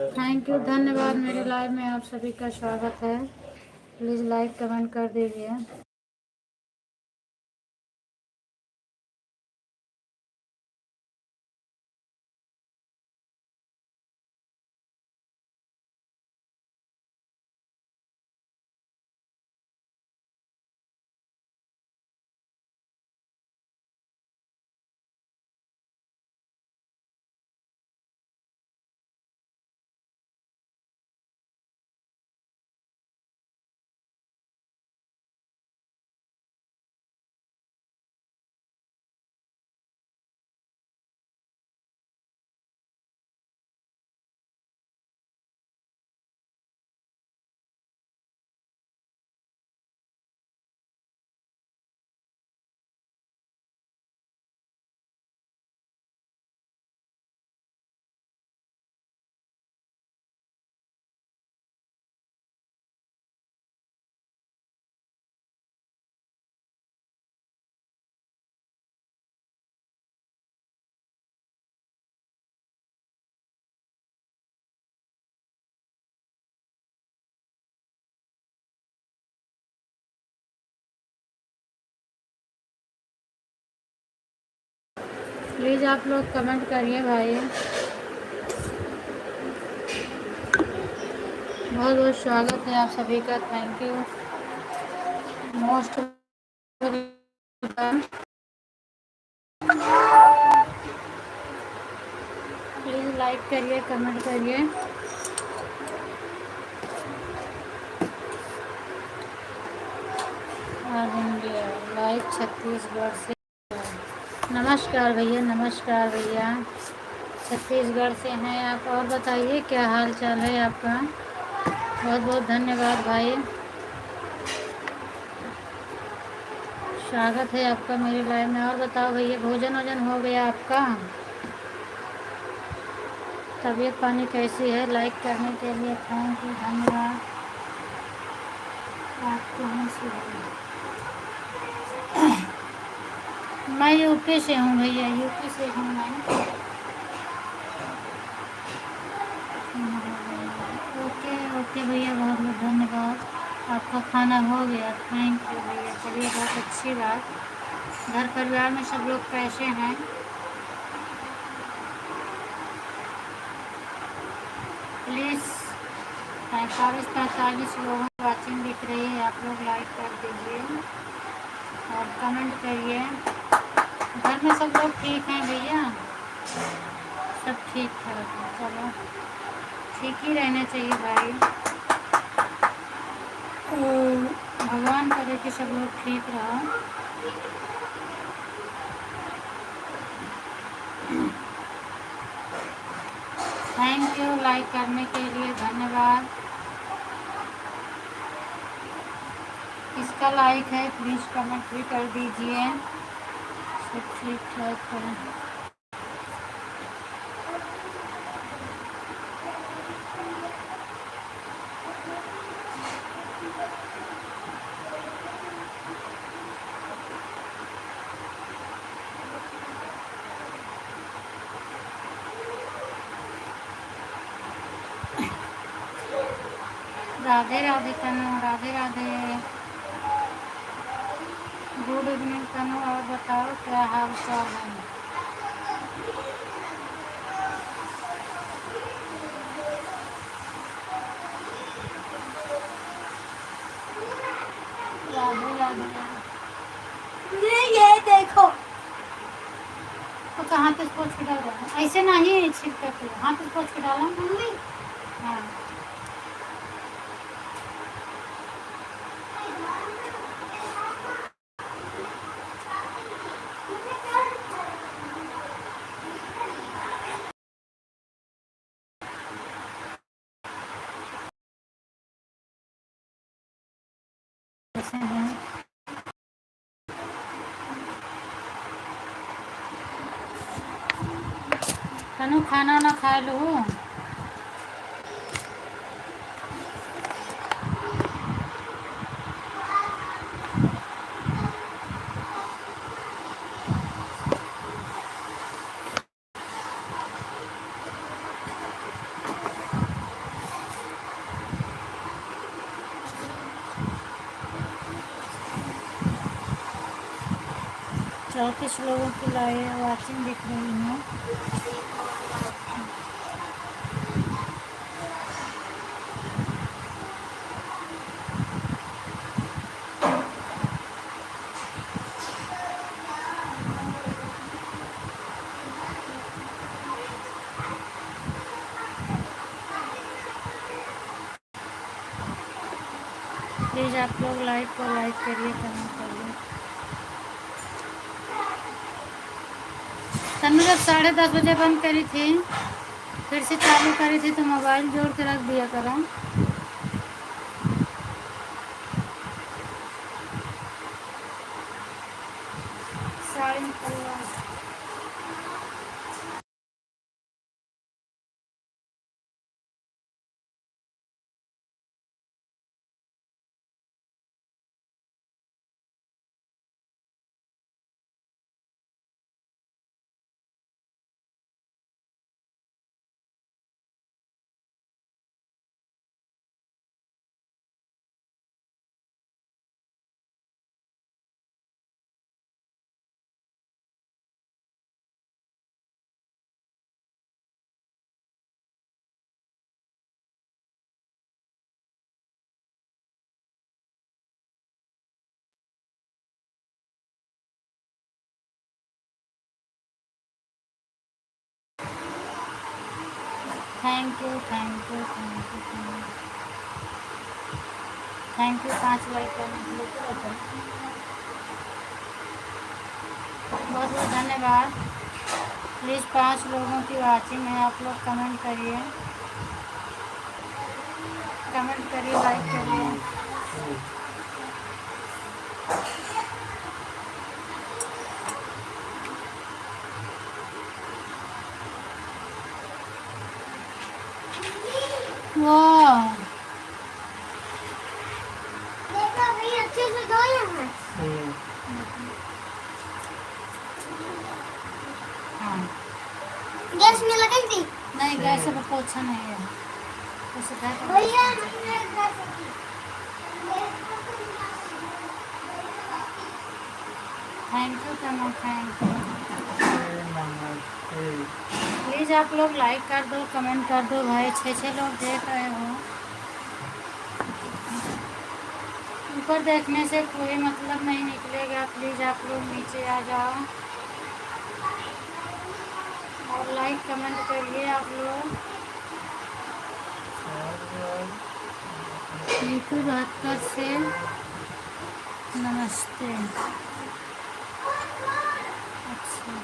Thank you, धन्यवाद। मेरे live में आप सभी का स्वागत है। प्लीज़ लाइक कमेंट कर दीजिए। प्लीज़ आप लोग कमेंट करिए भाई। बहुत बहुत स्वागत है आप सभी का। Thank you most welcome. Please like करिए, कमेंट करिए। और इंडिया लाइव छत्तीसगढ़ से। नमस्कार भैया, नमस्कार भैया। छत्तीसगढ़ से हैं आप। और बताइए क्या हाल चाल है आपका। बहुत बहुत धन्यवाद भाई। स्वागत है आपका मेरे लाइव में। और बताओ भैया, भोजन वोजन हो गया आपका। तबीयत पानी कैसी है। लाइक करने के लिए थैंक यू, धन्यवाद। आप कहाँ से हो। मैं यूपी से हूँ भैया, यूपी से हूँ मैं। ओके ओके भैया, बहुत बहुत धन्यवाद। आपका खाना हो गया। थैंक यू भैया। चलिए, बहुत अच्छी बात। घर परिवार में सब लोग कैसे हैं। प्लीज़ 45 लोगों की वॉचिंग दिख रही है। आप लोग लाइक कर दीजिए और कमेंट करिए। घर में सब लोग ठीक हैं भैया। सब ठीक ठाक है। चलो, ठीक ही रहना चाहिए भाई। भगवान करे कि सब लोग ठीक रहो। थैंक यू लाइक करने के लिए, धन्यवाद। किसका लाइक है प्लीज़ कमेंट भी कर दीजिए। सब ठीक ठाक है। राधे राधे तनु, राधे राधे। गुड इवनिंग तनु। और बताओ क्या हाल चाल है। राधे राधे। ये देखो तो कहाँ पे पोछ के डाल रहा है। ऐसे नहीं छिड़का के हाथ पे पोछ के डाला मम्मी। हाँ, ऐसे हैं। तनु खाना ना खा लो। 34 लोगों की लाइव वाचिंग दिख रही है। प्लीज़ आप लोग लाइव को लाइक करिए, कमेंट करिए। तनु जब 10:30 बजे बंद करी थी, फिर से चालू करी थी तो मोबाइल जोड़ के रख दिया करो। साड़ी निकल रहा है। Thank you, thank you, thank you, thank you. 5 like करने के लिए बहुत बहुत धन्यवाद। प्लीज़ 5 लोगों की वाचिंग है, आप लोग कमेंट करिए, कमेंट करिए, लाइक करिए। वाह, अच्छे से धोया है। हाँ, गैस में लगाई थी? नहीं, गैस पर पोछा नहीं है। भैया thank you, Tanu, thank you. Please आप लोग लाइक कर दो, कमेंट कर दो भाई। 6 लोग देख रहे हो। ऊपर देखने से कोई मतलब नहीं निकलेगा। प्लीज़ आप लोग नीचे आ जाओ और लाइक कमेंट करिए आप लोग। यूट्यूब हटकर से नमस्ते। अच्छा,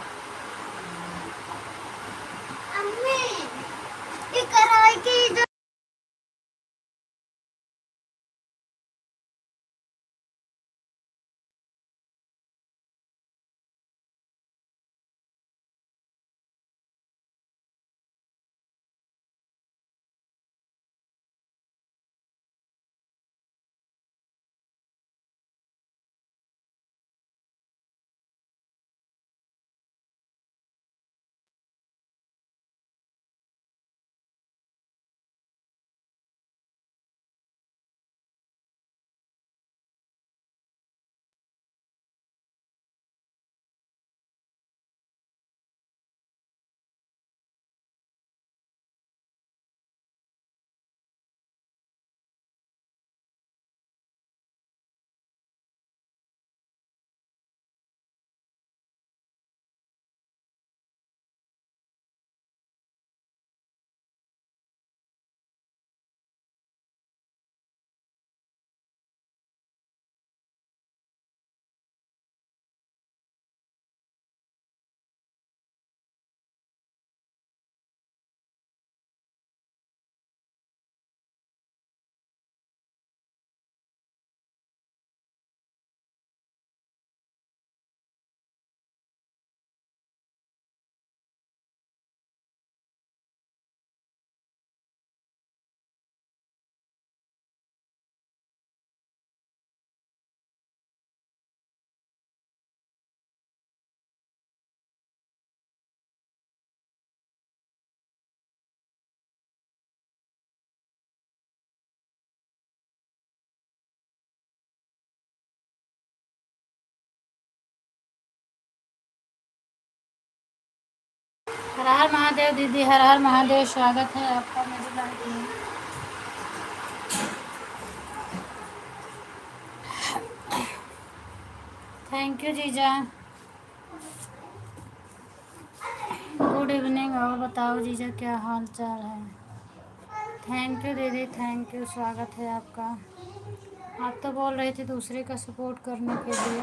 अम्मी, ये कराई की हर महादेव दीदी, हर हर महादेव। स्वागत है आपका मेरी लाइफ में। थैंक यू जीजा। Good evening. और बताओ जीजा क्या हाल चाल है। थैंक यू दीदी, थैंक यू। स्वागत है आपका। आप तो बोल रही थी दूसरे का सपोर्ट करने के लिए।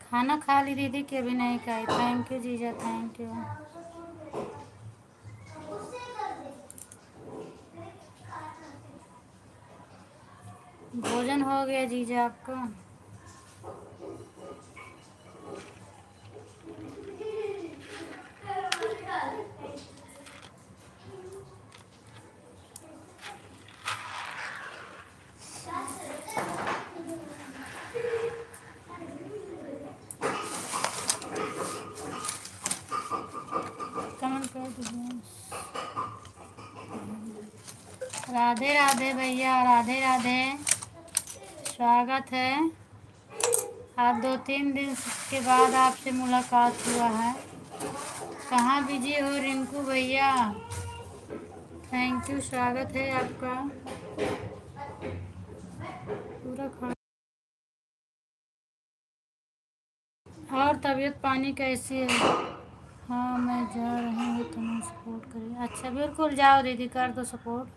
खाना खा ली दीदी कि अभी नहीं खाई। थैंक यू जीजा, थैंक यू। भोजन हो गया जीजा आपका? कमेंट कर दीजिए। राधे राधे भैया, राधे राधे। स्वागत है। आज 2-3 दिन के बाद आपसे मुलाकात हुआ है। कहाँ बिजी हो रिंकू भैया? थैंक यू, स्वागत है आपका। पूरा खा। और तबीयत पानी कैसी है? हाँ मैं जा रही हूँ, तुम्हें सपोर्ट करिए। अच्छा बिल्कुल जाओ दीदी, कर दो सपोर्ट।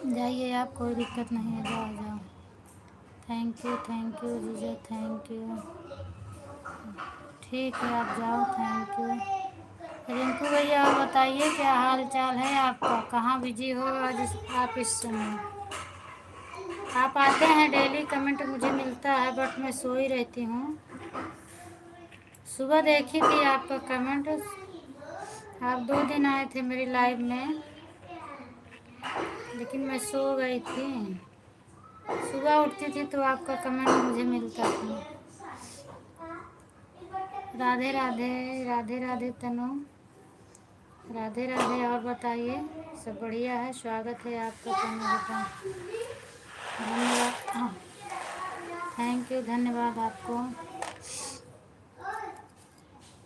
जाइए आप, कोई दिक्कत नहीं है, जाओ जाओ। थैंक यू जीजा, थैंक यू। ठीक है आप जाओ, थैंक यू। रिंकू भैया और बताइए क्या हाल चाल है आपका? कहाँ बिजी हो आज आप इस समय? आप आते हैं डेली, कमेंट मुझे मिलता है, बट मैं सो ही रहती हूँ। सुबह देखी थी आपका कमेंट। आप 2 दिन आए थे मेरी लाइव में, लेकिन मैं सो गई थी। सुबह उठती थी तो आपका कमेंट मुझे मिलता था। राधे राधे, राधे राधे तनु, राधे राधे। और बताइए, सब बढ़िया है? स्वागत है आपका तनु बेटा। धन्यवाद, थैंक यू, धन्यवाद आपको।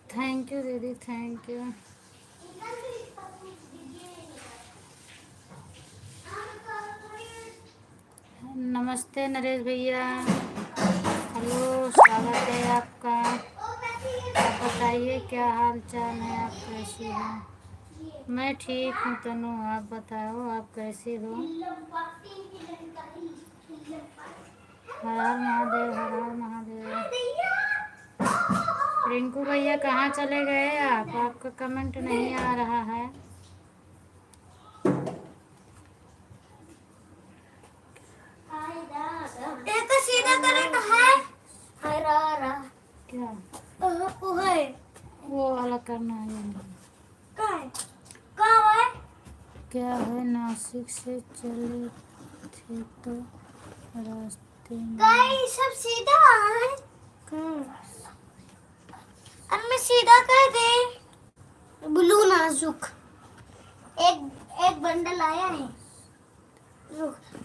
थैंक यू दीदी, थैंक यू। नमस्ते नरेश भैया, हेलो, स्वागत है आपका। आप बताइए क्या हाल चाल है, आप कैसी हो? मैं ठीक हूँ तनु, आप बताओ आप कैसी हो? हर हर महादेव, हर हर महादेव। रिंकू भैया कहाँ चले गए आप? आपका कमेंट नहीं आ रहा है। सीधा करे तो है हरा क्या वो है, वो अलग करना है? कहाँ है? क्या है, नासिक से चले थे तो रास्ते में सब सीधा है। अब मैं सीधा कर दे। ब्लू नाजुक एक बंडल आया है।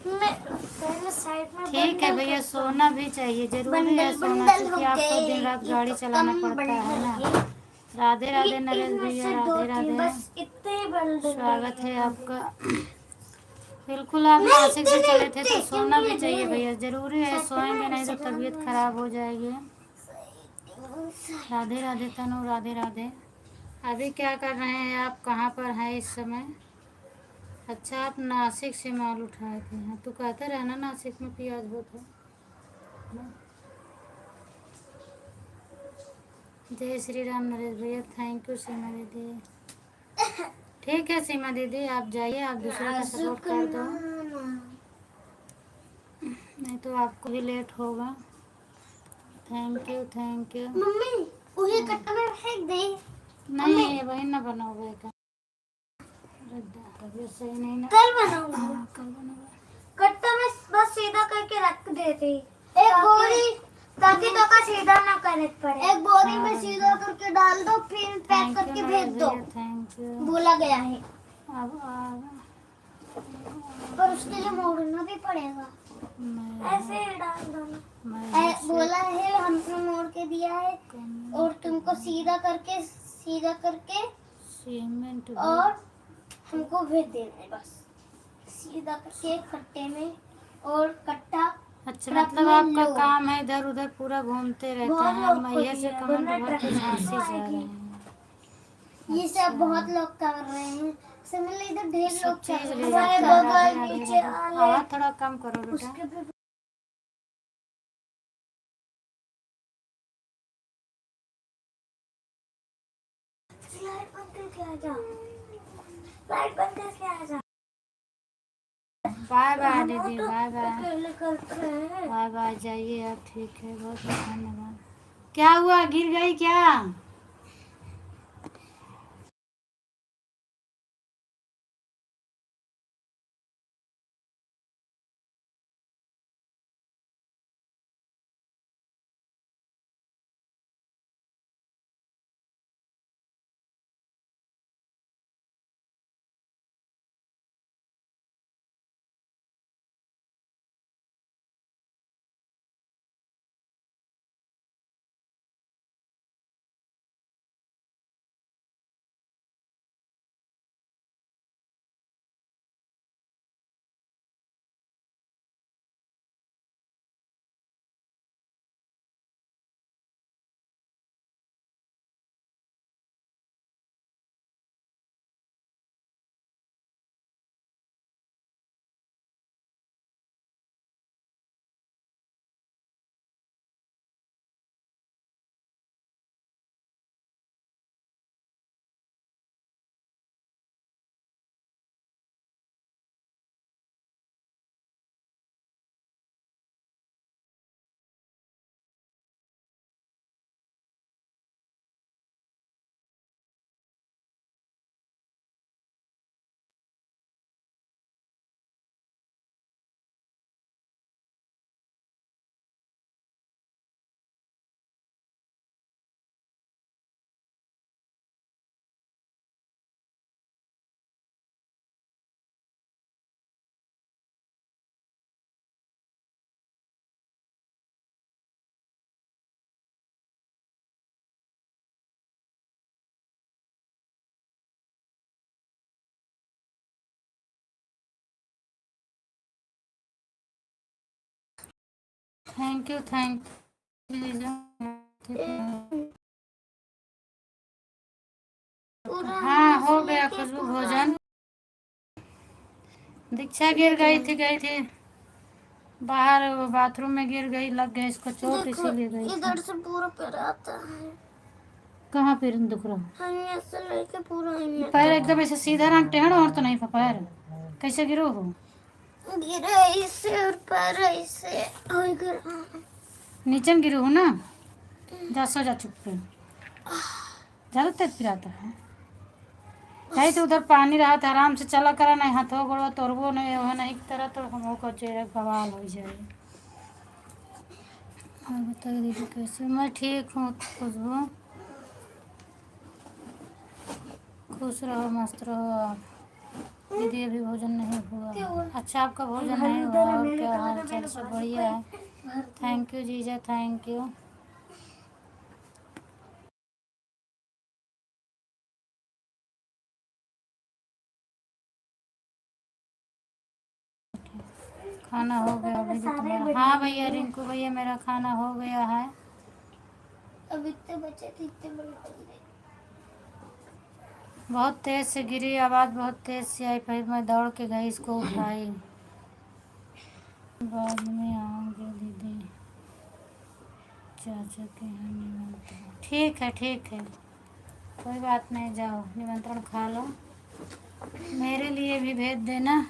मैं पहले साइड में ठीक है भैया, सोना भी चाहिए, जरूरी है सोना, क्योंकि आपको दिन रात गाड़ी चलाना पड़ता है ना। राधे राधे नरेश भैया, राधे राधे। स्वागत है आपका। बिल्कुल, आप नासिक से चले थे तो सोना भी चाहिए भैया, जरूरी है, सोएंगे नहीं तो तबीयत खराब हो जाएगी। राधे राधे तनु, राधे राधे। अभी क्या कर रहे हैं आप? कहाँ पर हैं इस समय? अच्छा आप नासिक से माल उठाए थे। हाँ तो कहते रहना नासिक में प्याज बहुत है। जय श्री राम नरेश भैया, थैंक यू सीमा दीदी। ठीक है सीमा दीदी, आप जाइए, आप दूसरे का सपोर्ट कर दो, नहीं तो आपको भी लेट होगा। Thank you, thank you. Mummy उसे कट्टा में फेंक दे। नहीं वही ना बनाओगे, तबीयत सही नहीं ना। कल बनाऊंगा। हाँ कल बनाओगे। कट्टा में बस सीधा करके रख देते, एक बोरी, ताकि तो का सीधा ना करने पड़े। एक बोरी में सीधा करके डाल दो, फिर पैक करके भेज दो। Thank you. बोला गया है, अब पर उसके लिए मोड़ना भी पड़ेगा। ऐसे ही डाल दो ना। मैं बोला है हमने मोड़ के दिया है और तुमको सीधा करके सीमेंट और हमको भेज देना है बस सीधा करके खट्टे में और कट्टा। अच्छा, मतलब आपका काम है इधर उधर पूरा घूमते रहते हैं। मैया से कमेंट भर के झांसी जा रहे हैं। ये सब बहुत लोग कर रहे हैं। समझ लो इधर ढेर लोग चीज कर ले रहे हैं। बगल नीचे आवाज थोड़ा कम करो बेटा। उसके पे लाइट बंद करके आ जा। लाइट बंद करके आ जा। बाय बाय दीदी, बाय बाय अकेले करते हैं। बाय बाय, जाइए आप। ठीक है, बहुत धन्यवाद। क्या हुआ, गिर गई क्या? Thank you, thank you. हाँ, हो गया खुशबू भोजन। दीक्षा गिर गई थी बाहर, बाथरूम में गिर गई, लग गया इसको चोट, इसीलिए गई थी। इधर से पूरा पैर आता है। कहाँ पैर दुख रहा? हाँ, ऐसे लेके पूरा पैर एकदम ऐसे सीधा रंग टेढ़ा और तो नहीं था पैर। कैसे गिरो हो? गिरा इससे और पैर इससे नीचे में गिरो हो ना? जा सो जा चुप पे। ज्यादा तेज पिराता है। कहीं तो उधर पानी रहा था, आराम से चला करा, नहीं हाथों गोड़ो तोड़बो नहीं हो, नहीं तरह तो हम को चेहरा बवाल हो जाए। और बताइए दीदी कैसे? मैं ठीक हूँ खुशबू। खुश रहो, मस्त रहो आप। दीदी अभी भोजन नहीं हुआ। अच्छा, आपका भोजन नहीं हुआ? और क्या हाल चाल? सब बढ़िया है। थैंक यू जीजा, थैंक यू। खाना हो गया अभी तो तुम्हारा? हाँ भैया, रिंकू भैया, मेरा खाना हो गया है। अब इतने बच्चे थे, इतने बड़े बन गए। बहुत तेज से गिरी, आवाज़ बहुत तेज से आई, फिर मैं दौड़ के गई, इसको उठाई। बाद में आऊँगी दीदी, चाचा के यहाँ निमंत्रण। ठीक है, ठीक है, कोई बात नहीं, जाओ निमंत्रण खा लो। मेरे लिए भी भेज देना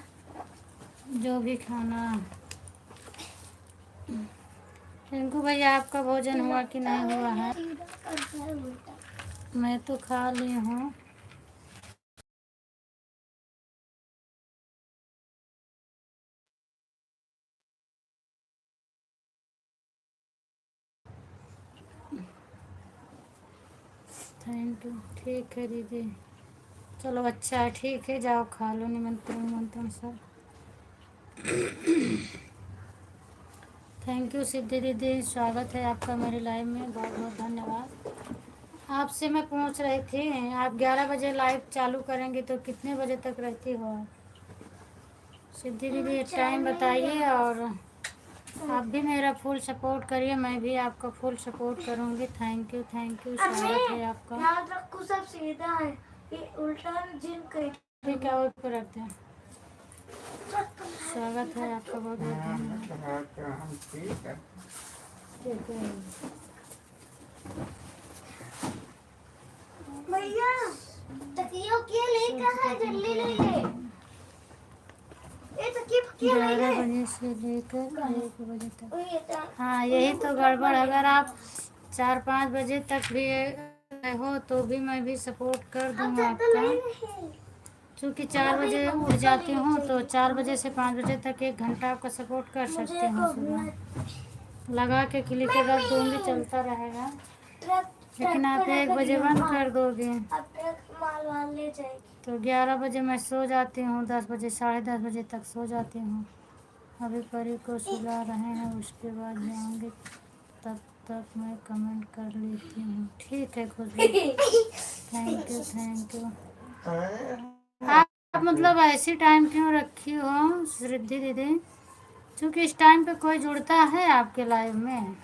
जो भी खाना। रिंकू भैया, आपका भोजन हुआ कि नहीं हुआ है? मैं तो खा ली हूँ। Thank you. ठीक है दीदी, चलो अच्छा है, ठीक है, जाओ खा लो निमंत्रण सब। थैंक यू सिद्धि दीदी, स्वागत है आपका मेरे लाइव में, बहुत बहुत धन्यवाद। आपसे मैं पूछ रही थी, आप 11 बजे लाइव चालू करेंगे तो कितने बजे तक रहती हो आप? सिद्धि दीदी टाइम बताइए, और आप भी मेरा फुल सपोर्ट करिए, मैं भी आपका फुल सपोर्ट करूँगी। थैंक यू, स्वागत है आपका। याद रखो सब सीधा है, ये उल्टा जिन कहीं अभी क्या वो पर रखते हैं। स्वागत है आपका, बहुत बहुत धन्यवाद। ठीक है। भैया तकिया क्या लेकर है, जल्दी ले ले। ये तकिया क्या ले 11 ले। बजे से लेकर 1 बजे तक। ये तो हाँ यही तो गड़बड़, अगर आप 4-5 बजे तक भी हो तो भी मैं भी सपोर्ट कर दूँगा आपका, क्योंकि 4 बजे उठ जाती हूँ तो 4 बजे से 5 बजे तक 1 घंटा आपका सपोर्ट कर सकती हूँ। सुबह लगा के क्लिक के रख दूँगी, चलता रहेगा, लेकिन आप 1 बजे बंद कर दोगे माल वाल ले जाएगी तो 11 बजे मैं सो जाती हूँ, 10 बजे 10:30 बजे तक सो जाती हूँ। अभी परी को सुला रहे हैं, उसके बाद जाऊँगी, तब तक मैं कमेंट कर लेती हूँ। ठीक है खुशबू, थैंक यू। आप मतलब ऐसी टाइम क्यों रखी हो रिद्धि दीदी? क्योंकि इस टाइम पे कोई जुड़ता है आपके लाइव में?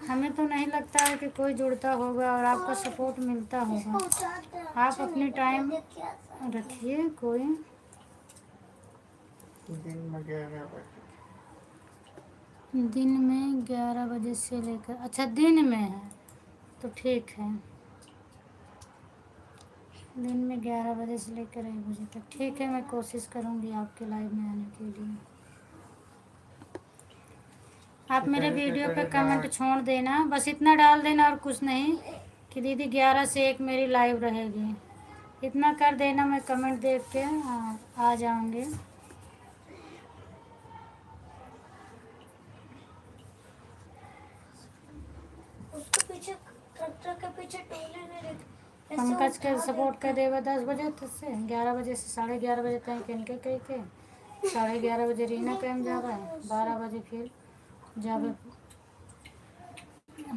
हमें तो नहीं लगता है कि कोई जुड़ता होगा और आपका सपोर्ट मिलता होगा। आप अपनी टाइम रखिए कोई। दिन में 11 बजे से लेकर, अच्छा दिन में है तो ठीक है, दिन में 11 बजे से लेकर 1 बजे तक। ठीक है, मैं कोशिश करूँगी आपके लाइव में आने के लिए। आप मेरे वीडियो पे कमेंट छोड़ देना, बस इतना डाल देना और कुछ नहीं, कि दीदी 11 से 1 मेरी लाइव रहेगी, इतना कर देना, मैं कमेंट देख के आ जाऊँगी। उसके पीछे ट्रैक्टर के पीछे टोले ने रख पंकज के सपोर्ट कर देगा 10 बजे तक से 11 बजे से 11:30 बजे तक इनके कह के 11:30 बजे रीना कैम जा रहा है, 12 बजे फिर जावे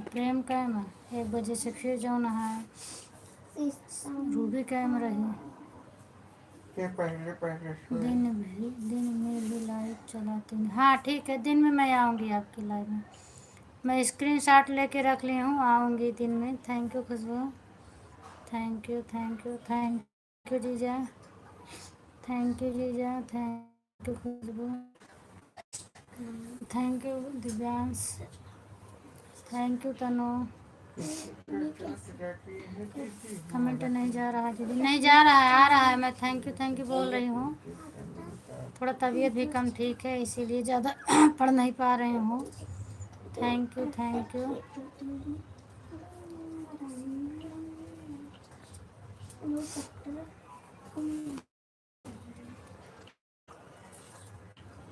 प्रेम कैम, 1 बजे से फिर जाना है रूबी कैम रही। दिन में भी लाइव चलाती हूँ। हाँ ठीक है, दिन में मैं आऊँगी आपकी लाइव में, मैं स्क्रीनशॉट लेके रख ली हूँ, आऊँगी दिन में। Thank you Khushboo, thank you जीजा, थैंक यू जीजा, thank you Khushboo, thank you Divyansh, thank you Tanu. Comment नहीं जा रहा है दीदी, नहीं जा रहा है, आ रहा है, मैं थैंक यू बोल रही हूँ। थोड़ा तबीयत भी कम ठीक है, इसीलिए ज़्यादा पढ़ नहीं पा रही हूँ। Thank you.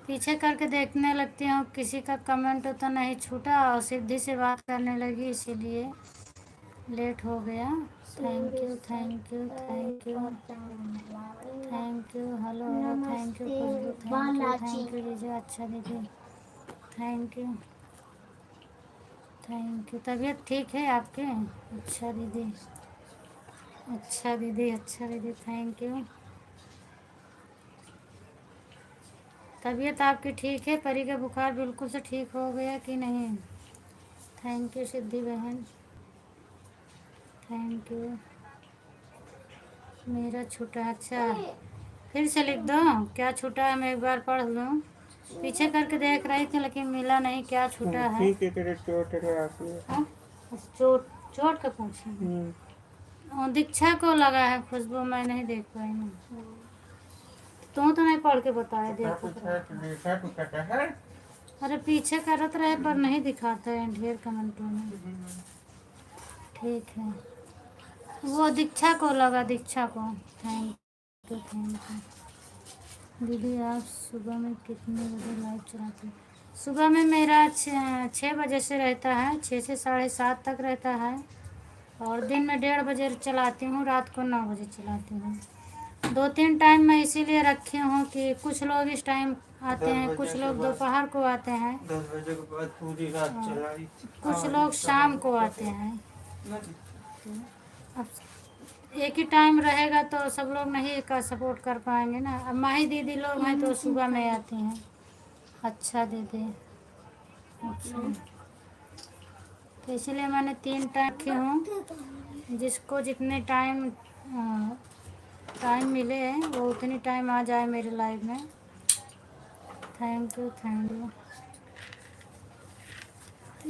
पीछे करके देखने लगती हूँ, किसी का कमेंट तो नहीं छूटा, और सिद्धि से बात करने लगी इसीलिए लेट हो गया। Thank you, hello, thank you Khushboo, thank you दीदी, अच्छा दीदी, थैंक यू। तबीयत ठीक है आपके? अच्छा दीदी, थैंक यू। तबीयत आपकी ठीक है? परी का बुखार बिल्कुल से ठीक हो गया कि नहीं? थैंक यू सिद्धि बहन, थैंक यू। मेरा छूटा, अच्छा फिर से लिख दो, क्या छूटा है मैं एक बार पढ़ लूँ। पीछे करके देख रही थी लेकिन मिला नहीं, क्या छूटा है? हाँ? चोट का पूछे, और दीक्षा को लगा है खुशबू, मैं नहीं देख पाई ना, तो नहीं पढ़ के बताया, देख अरे पीछे करत रहे पर नहीं दिखाता है ढेर कमेंटों में। ठीक है, वो दीक्षा को लगा, दीक्षा को। थैंक यू दीदी। आप सुबह में कितने बजे लाइव चलाते हैं? सुबह में मेरा 6 बजे से रहता है, 6 से 7:30 तक रहता है, और दिन में 1:30 बजे चलाती हूँ, रात को 9 बजे चलाती हूँ। 2-3 टाइम मैं इसीलिए रखी हूँ कि कुछ लोग इस टाइम आते 10 हैं, बजे कुछ के लोग बाद दोपहर को आते हैं, 10 बजे के बाद पूरी रात हाँ, चलाई। कुछ आवाज लोग शाम को आते हैं। अब एक ही टाइम रहेगा तो सब लोग नहीं का सपोर्ट कर पाएंगे ना। अब माही दीदी लोग हैं तो सुबह में आती हैं। अच्छा दीदी, अच्छा, तो इसलिए मैंने 3 टाइम रखी हूँ, जिसको जितने टाइम मिले वो उतनी टाइम आ जाए मेरे लाइफ में। Thank you, thank you.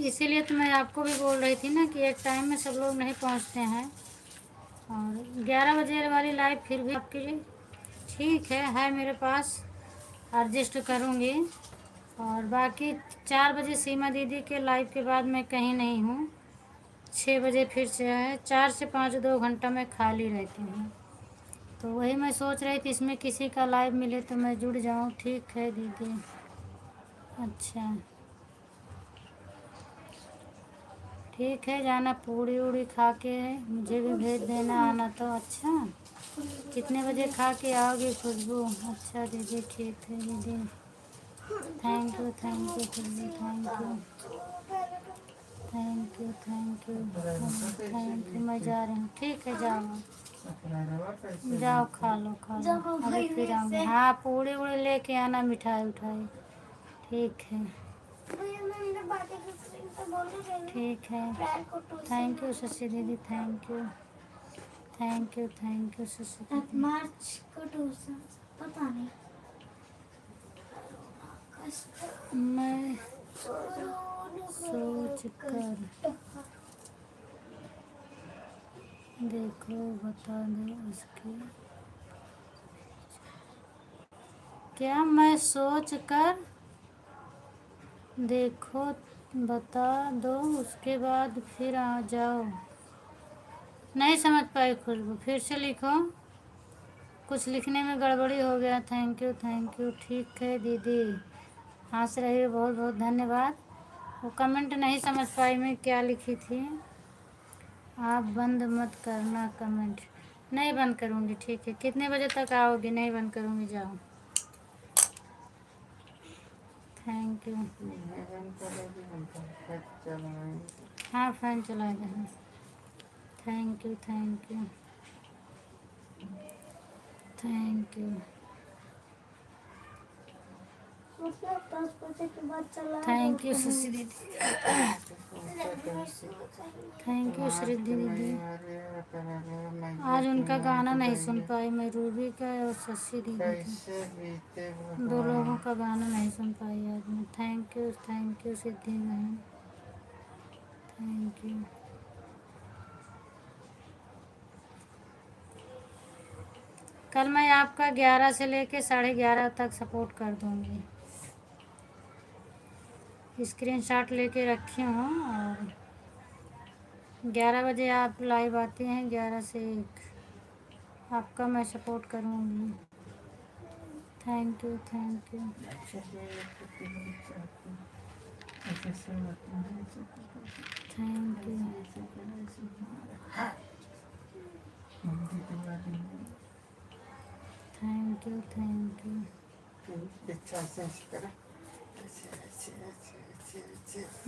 इसीलिए तो मैं आपको भी बोल रही थी ना कि एक टाइम में सब लोग नहीं पहुंचते हैं, और 11 बजे वाली लाइव फिर भी आपके लिए ठीक है मेरे पास, एडजस्ट करूँगी। और बाकी 4 बजे सीमा दीदी के लाइव के बाद मैं कहीं नहीं हूँ। 6 बजे फिर से है, 4 से 5 2 घंटा मैं खाली रहती हूँ। तो वही मैं सोच रही थी इसमें किसी का लाइव मिले तो मैं जुड़ जाऊँ। ठीक है दीदी, अच्छा ठीक है, जाना पूड़ी उड़ी खा के मुझे भी भेज देना आना तो। अच्छा, कितने बजे खा के आओगी खुशबू? अच्छा दीदी, ठीक है दीदी, thank you, thank you Khushboo, thank you, thank you, thank you, thank you. मैं जा रही हूँ, ठीक है, जाओ जाओ, खा लो खा लो, अभी फिर आऊँगी। हाँ, पूड़ी उड़ी लेके आना, मिठाई उठाई, ठीक है, ठीक है। थैंक यू शशि दीदी, thank you, thank you, thank you Shashi दीदी। मार्च को ट्यूशन पता नहीं मैं सोच कर देखो बता दो उसकी, क्या मैं सोच कर देखो बता दो उसके बाद फिर आ जाओ। नहीं समझ पाई खुशबू, फिर से लिखो, कुछ लिखने में गड़बड़ी हो गया। थैंक यू, थैंक यू, ठीक है दीदी, हंस रही हो, बहुत बहुत धन्यवाद। वो कमेंट नहीं समझ पाई मैं क्या लिखी थी। आप बंद मत करना कमेंट। नहीं बंद करूँगी, ठीक है। कितने बजे तक आओगे? नहीं बंद करूँगी, जाओ। Thank you. हाँ, फ़ैन चला देना। Thank you, thank you, thank you, 10 बजे के बाद चला थैंक यू शशि दीदी, थैंक यू श्रीधि दीदी। आज उनका गाना नहीं सुन पाई मैं, रूबी का और शशि दीदी का, 2 लोगों का गाना नहीं सुन पाई आज मैं। थैंक यू सिद्धि बहन, थैंक यू। कल मैं आपका 11 से लेके 11:30 तक सपोर्ट कर दूँगी। स्क्रीनशॉट लेके रखी हूँ, और 11 बजे आप लाइव आते हैं, 11 से 1 आपका मैं सपोर्ट करूँगी। Thank you, thank you, thank you, thank you, thank you.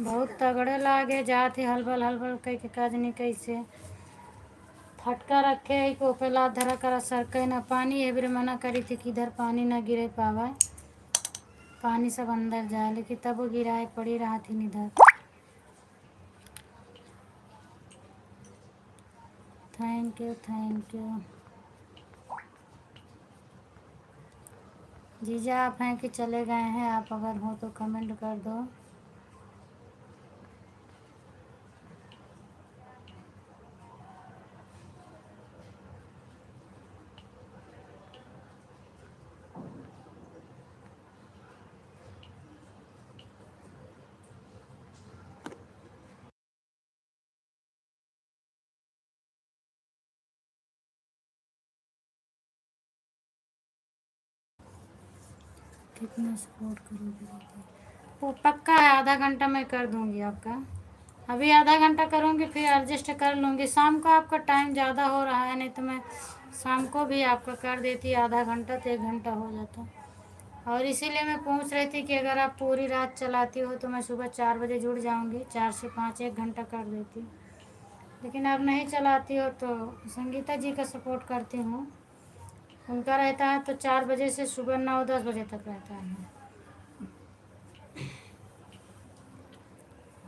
बहुत तगड़े लागे जाते हलबल हलबल कह के काजनी कैसे फटका रखे है को पे लात धरा कर सर कहीं ना पानी है बिर मना करी थी कि इधर पानी ना गिरे पावा, पानी सब अंदर जाए, लेकिन तब वो गिराए पड़ी रहा थी इधर। Thank you, thank you. जीजा आप हैं कि चले गए हैं? आप अगर हो तो कमेंट कर दो। कितना सपोर्ट करोगे दीदी? वो पक्का है, आधा घंटा मैं कर दूंगी आपका। अभी आधा घंटा करूंगी, फिर एडजस्ट कर लूँगी। शाम को आपका टाइम ज़्यादा हो रहा है, नहीं तो मैं शाम को भी आपका कर देती, आधा घंटा तो 1 घंटा हो जाता। और इसीलिए मैं पूछ रही थी कि अगर आप पूरी रात चलाती हो तो मैं सुबह 4 बजे जुड़ जाऊंगी, 4 से 5 1 घंटा कर देती। लेकिन आप नहीं चलाती हो तो संगीता जी का सपोर्ट करती हूँ। उनका रहता है तो 4 बजे से सुबह 9 10 बजे तक रहता है।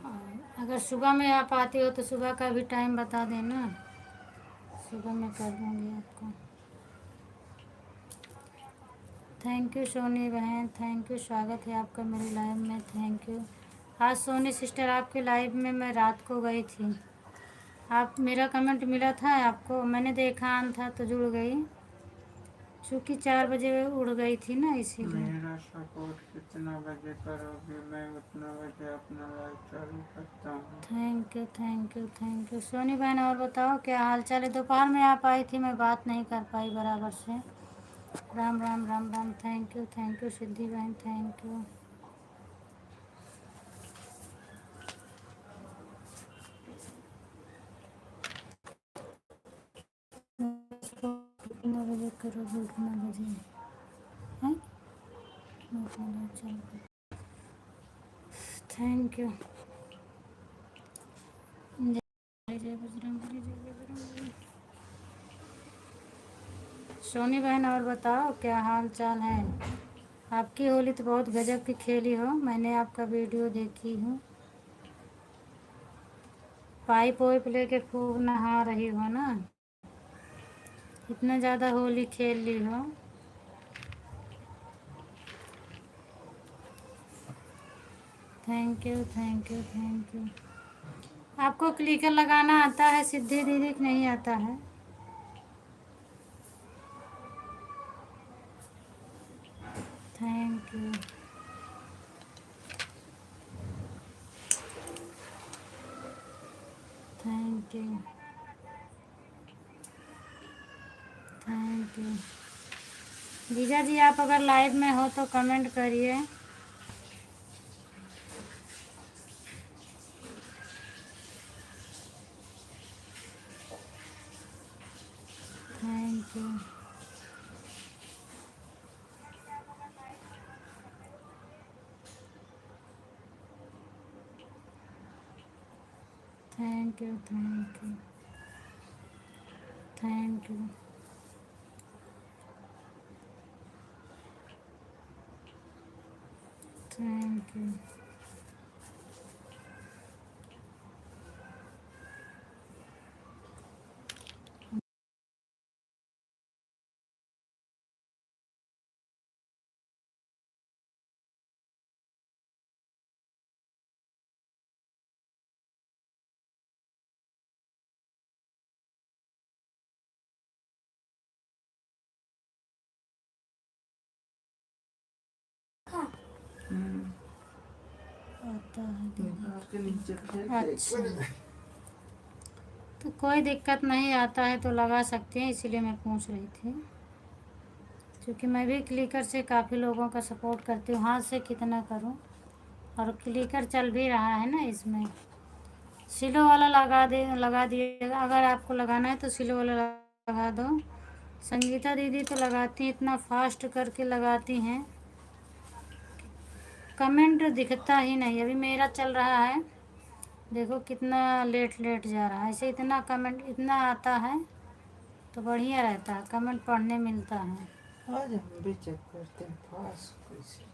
और अगर सुबह में आप आती हो तो सुबह का भी टाइम बता देना, सुबह मैं कर दूँगी आपको। थैंक यू सोनी बहन, थैंक यू, स्वागत है आपका मेरी लाइव में, थैंक यू। आज सोनी सिस्टर आपके लाइव में मैं रात को गई थी, आप मेरा कमेंट मिला था आपको, मैंने देखा आन था तो जुड़ गई, क्योंकि 4 बजे उड़ गई थी ना इसीलिए। मेरा सपोर्ट कितना बजे करोगे, मैं उतना बजे अपना लाइव चालू करता हूँ। Thank you thank you thank you Soni बहन। और बताओ क्या हाल चाल है? दोपहर में आप आई थी, मैं बात नहीं कर पाई बराबर से। राम राम राम राम, थैंक यू सिद्धि बहन, थैंक यू। कितना बजे करोगे? कितना बजे हैं? चलो थैंक यू। जय जय बजरंग, जय बजरंग। सोनी बहन और बताओ क्या हाल चाल है? आपकी होली तो बहुत गजब की खेली हो, मैंने आपका वीडियो देखी हूँ। पाइप वाइप लेके खूब नहा रही हो ना, इतना ज़्यादा होली खेल ली हो। Thank you thank you thank you. आपको क्लिकर लगाना आता है सिद्धि दीदी कि नहीं आता है? Thank you. Thank you thank you. जीजा जी आप अगर लाइव में हो तो कमेंट करिए। Thank you thank you thank you thank you thank you. आता है दीदी। अच्छा तो कोई दिक्कत नहीं, आता है तो लगा सकते हैं, इसीलिए मैं पूछ रही थी, क्योंकि मैं भी क्लिकर से काफ़ी लोगों का सपोर्ट करती हूँ, हाथ से कितना करूँ। और क्लिकर चल भी रहा है ना इसमें, सिलो वाला लगा दिएगा, अगर आपको लगाना है तो सिलो वाला लगा दो। संगीता दीदी तो लगाती हैं, इतना फास्ट करके लगाती हैं, कमेंट दिखता ही नहीं। अभी मेरा चल रहा है, देखो कितना लेट लेट जा रहा है, ऐसे इतना कमेंट इतना आता है तो बढ़िया रहता है, कमेंट पढ़ने मिलता है। आज हम भी चेक करते हैं पास कैसे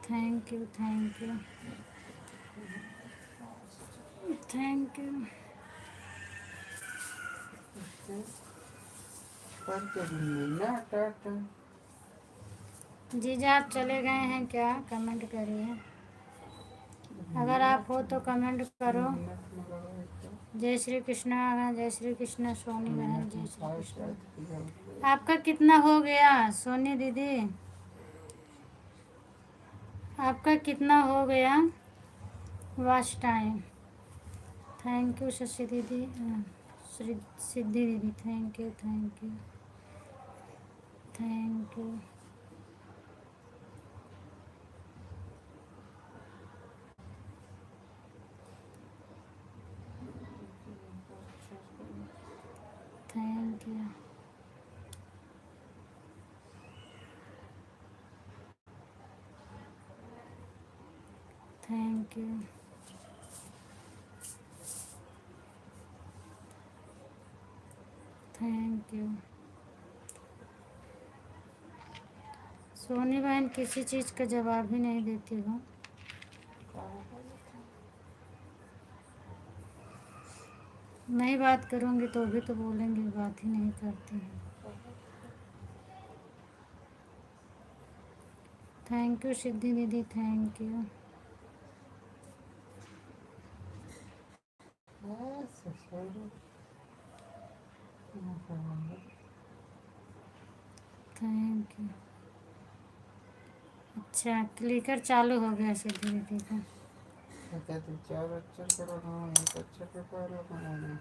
thank you thank you thank you. पर कभी मिलना टाटा। जीजा आप चले गए हैं क्या? कमेंट करिए, अगर आप हो तो कमेंट करो। जय श्री कृष्णा, जय श्री कृष्णा सोनी बहन, जय श्री कृष्णा। आपका कितना हो गया सोनी दीदी? आपका कितना हो गया watch time? Thank you Shashi दीदी, श्री सिद्धि दीदी, thank you thank you thank you. Thank you. Thank you. Soni बहन किसी चीज़ का जवाब ही नहीं देती हो। नहीं बात करूँगी तो भी तो बोलेंगे, बात ही नहीं करती हैं। थैंक यू सिद्धि दीदी, थैंक यू। Thank you. अच्छा क्लिकर चालू हो गया सिद्धि दीदी का। अच्छा तो 4 अक्षर का लगाऊँ, 1 अक्षर का क्या लगाऊँ?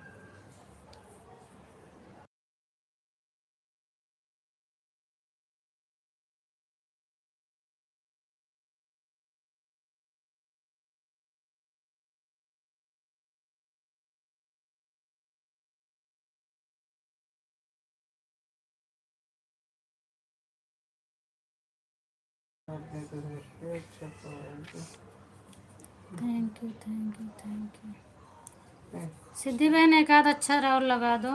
Thank you thank you thank you. Siddhi बहन एक आध अक्षर और लगा दो,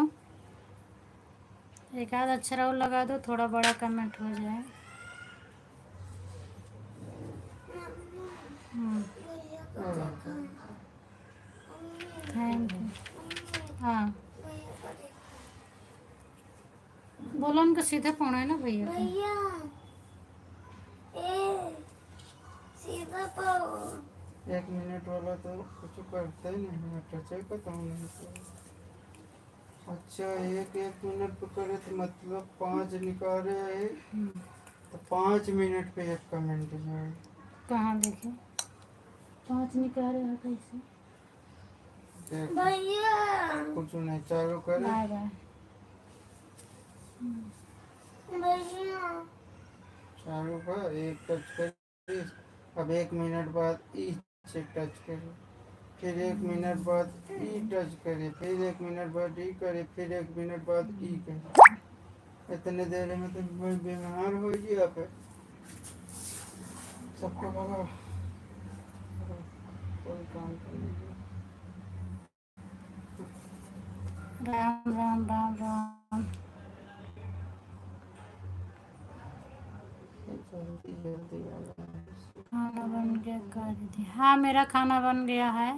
एक आध अक्षर और लगा दो, थोड़ा बड़ा कमेंट हो जाए। Thank you. हाँ बोलो, उनको सीधे पाना है ना भैया को। भैया ए सीधा पाओ। 1 मिनट वाला तो कुछ करता ही नहीं है, टच ही करता हूँ नहीं तो। अच्छा 1 मिनट पे करे तो मतलब 5 निकाले है तो 5 मिनट पे 1 कमेंट जाए। कहाँ देखे 5 निकाले हैं कैसे? देख भैया कुछ नहीं, चालू करे बाय बाय। भैया चालू का 1 टच करे, अब 1 मिनट बाद ई से टच करे, फिर 1 मिनट बाद ई टच करे, फिर 1 मिनट बाद ई करे, फिर 1 मिनट बाद ई करे। इतने देर में तो मैं बीमार हो गया पे सबको लगा कोई काम करने की। राम राम राम राम। जल्दी जल्दी आ जाए। खाना बन गया का दीदी? हाँ मेरा खाना बन गया है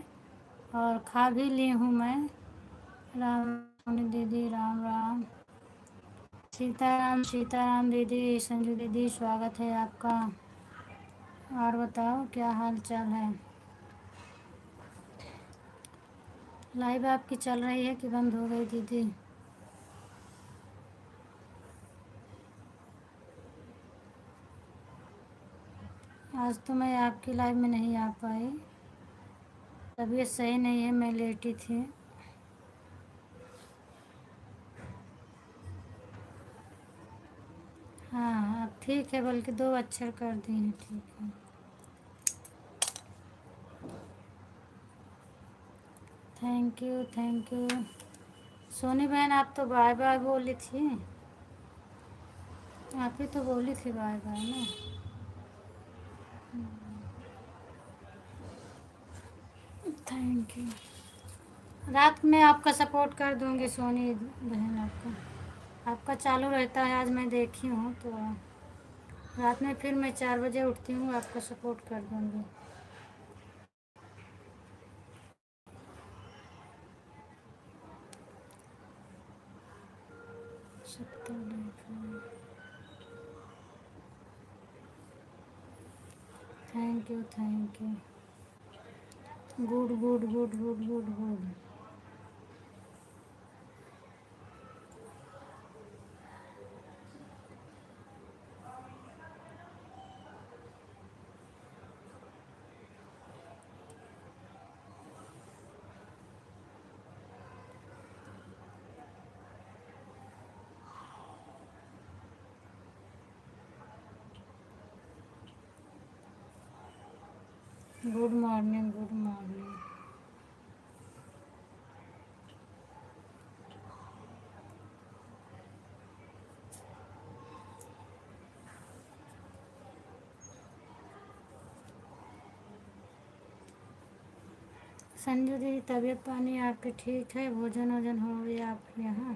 और खा भी ली हूँ मैं। राम दीदी राम राम। सीताराम दीदी, संजू दीदी स्वागत है आपका। और बताओ क्या हाल चाल है? लाइव आपकी चल रही है कि बंद हो गई दीदी? आज तो मैं आपकी लाइव में नहीं आ पाई, तबीयत सही नहीं है, मैं लेटी थी। हाँ अब ठीक है, बल्कि 2 अक्षर कर दिए हैं, ठीक है। Thank you thank you. Soni बहन आप तो बाय बाय बोली थी, आप ही तो बोली थी बाय बाय ना। Thank you. रात में आपका सपोर्ट कर दूंगी सोनी बहन, आपका चालू रहता है, आज मैं देखी हूँ तो रात में फिर मैं 4 बजे उठती हूँ, आपका सपोर्ट कर दूंगी। Thank you thank you. Good good good good good good. Good morning good morning. Sanju दीदी तबीयत पानी आपकी ठीक है? भोजन वोजन हो गया आपके यहाँ?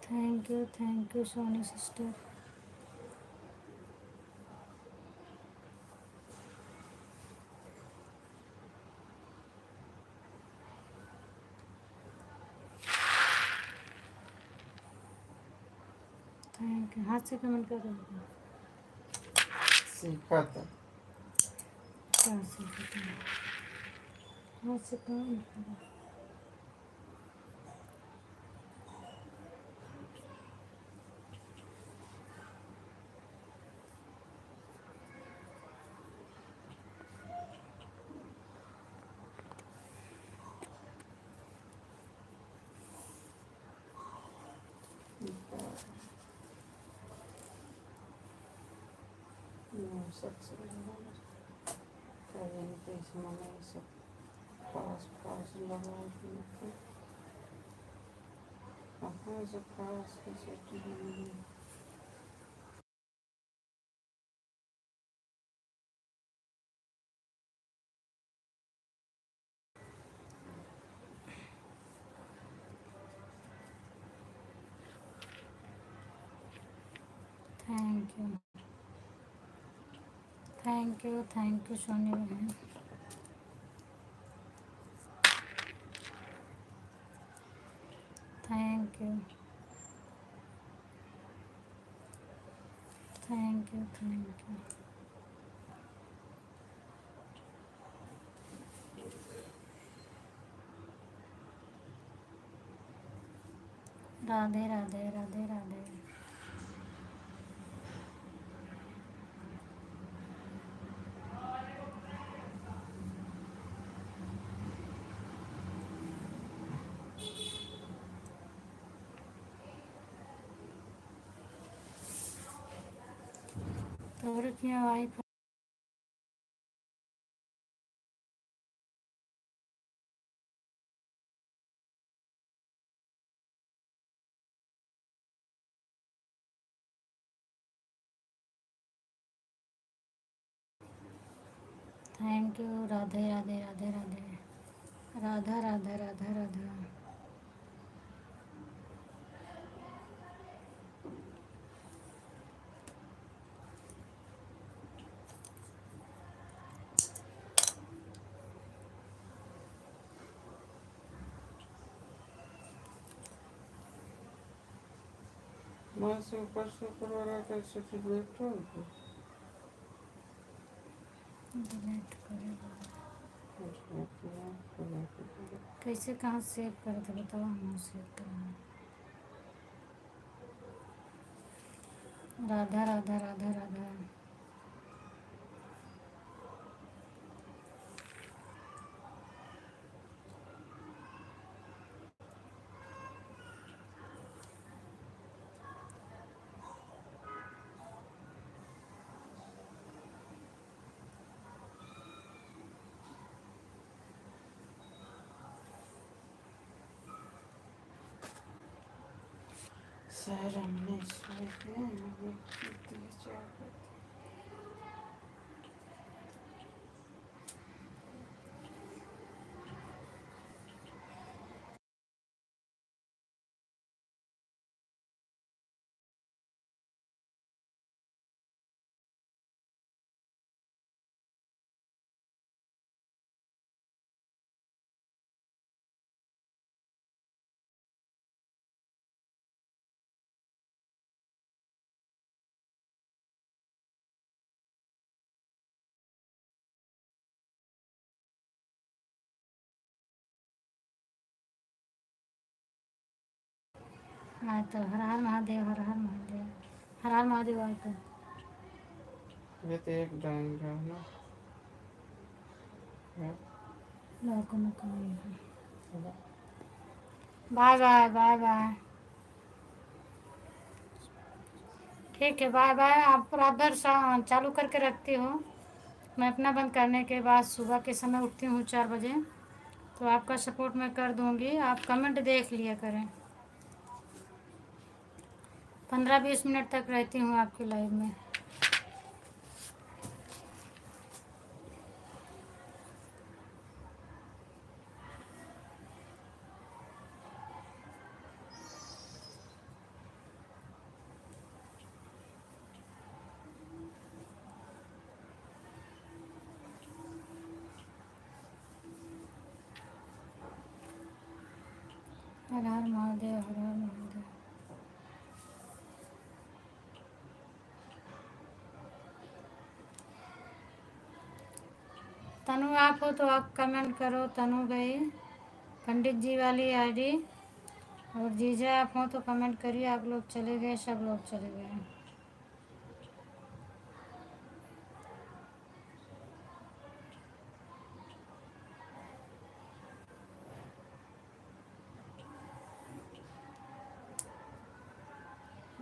Thank you Soni sister. Thank you. हाथ से कमेंट कर रहे हो? सीखा था। क्या सीखा था? हाथ से कमेंट करो। थैंक यू सोनी बहन। Thank you. राधे राधे राधे राधे। तो रखिए wife. Thank you. Radhe Radhe Radhe Radhe. Radha Radha Radha Radha. वहाँ से ऊपर से ऊपर वाला कैसे डिलीट हो गया? डिलीट करेगा कैसे? कहाँ सेव करे थे बताओ? हम सेव करेंगे। राधा राधा राधा राधा। सर हमने इसमें आए तो हर हर महादेव, हर हर महादेव, हर हर महादेव। आए तो ये तो एक डांग है ना। लोगों में कमी है। Bye bye bye bye. ठीक है, बाय बाय। आप बराबर चालू करके रखती हूँ। मैं अपना बंद करने के बाद सुबह के समय उठती हूँ 4 बजे, तो आपका सपोर्ट मैं कर दूँगी। आप कमेंट देख लिया करें। 15-20 मिनट तक रहती हूँ आपकी लाइव में। हर हर महादेव, हर हर महादेव। तनु आप हो तो आप कमेंट करो। तनु गई, पंडित जी वाली आईडी। और जीजा आप हो तो कमेंट करिए। आप लोग चले गए, सब लोग चले गए।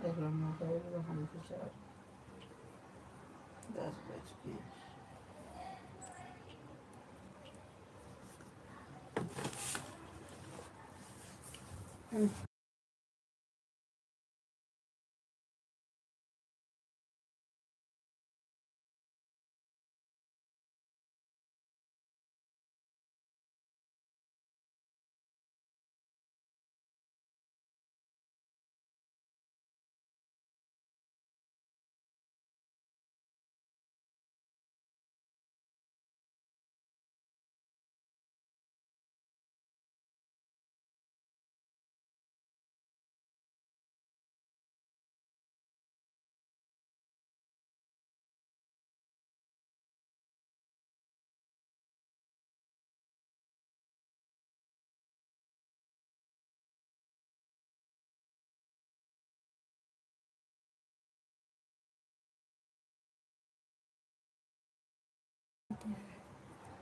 अगला मोबाइल हमको 10 बज के।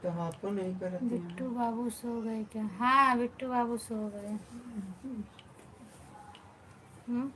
तो आपको नहीं करती हैं? बिट्टू बाबू सो गए क्या? हाँ, बिट्टू बाबू सो गए। हम्म।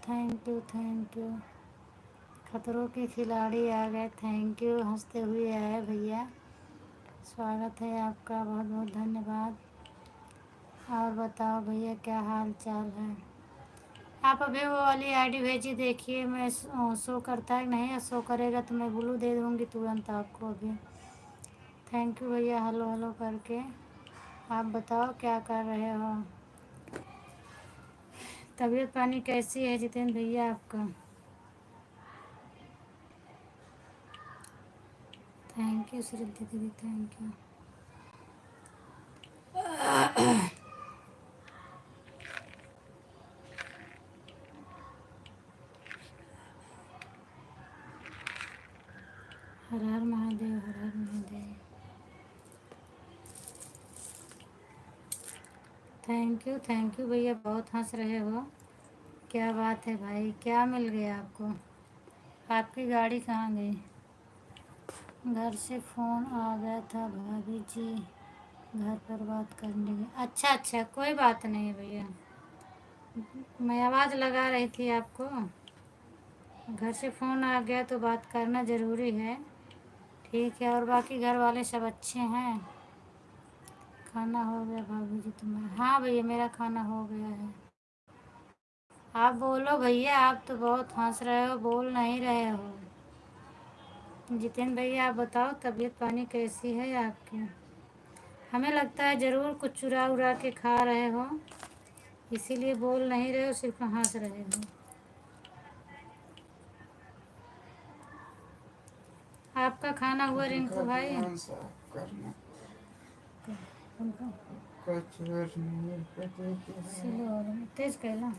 Thank you, thank you. खतरों के खिलाड़ी आ गए। थैंक यू, हंसते हुए आए भैया। स्वागत है आपका, बहुत बहुत धन्यवाद। और बताओ भैया, क्या हाल चाल है? आप अभी वो वाली आईडी भेजी, देखिए मैं शो करता है नहीं। शो करेगा तो मैं ब्लू दे दूँगी तुरंत आपको अभी। थैंक यू भैया, हेलो हेलो करके। आप बताओ क्या कर रहे हो? तबीयत पानी कैसी है जितेंद्र भैया आपका? थैंक यू श्रद्धा दीदी, थैंक यू। हर हर महादेव, हर हर महादेव। थैंक यू भैया, बहुत हंस रहे हो। क्या बात है भाई, क्या मिल गया आपको? आपकी गाड़ी कहाँ गई? घर से फ़ोन आ गया था भाभी जी, घर पर बात करने की। अच्छा अच्छा, कोई बात नहीं भैया, मैं आवाज़ लगा रही थी आपको। घर से फ़ोन आ गया तो बात करना ज़रूरी है। ठीक है, और बाकी घर वाले सब अच्छे हैं? खाना हो गया भाभी जी तुम्हारा? हाँ भैया, मेरा खाना हो गया है। आप बोलो भैया, आप तो बहुत हंस रहे हो, बोल नहीं रहे हो। जितेंद्र भैया आप बताओ, तबीयत पानी कैसी है आपकी? हमें लगता है ज़रूर कुछ चुरा उरा के खा रहे हो, इसीलिए बोल नहीं रहे हो, सिर्फ हंस रहे हो। आपका खाना हुआ रिंकू भाई? ध्यान साफ करना, कुछ और नहीं पता क्या है। चलो तेज कहला।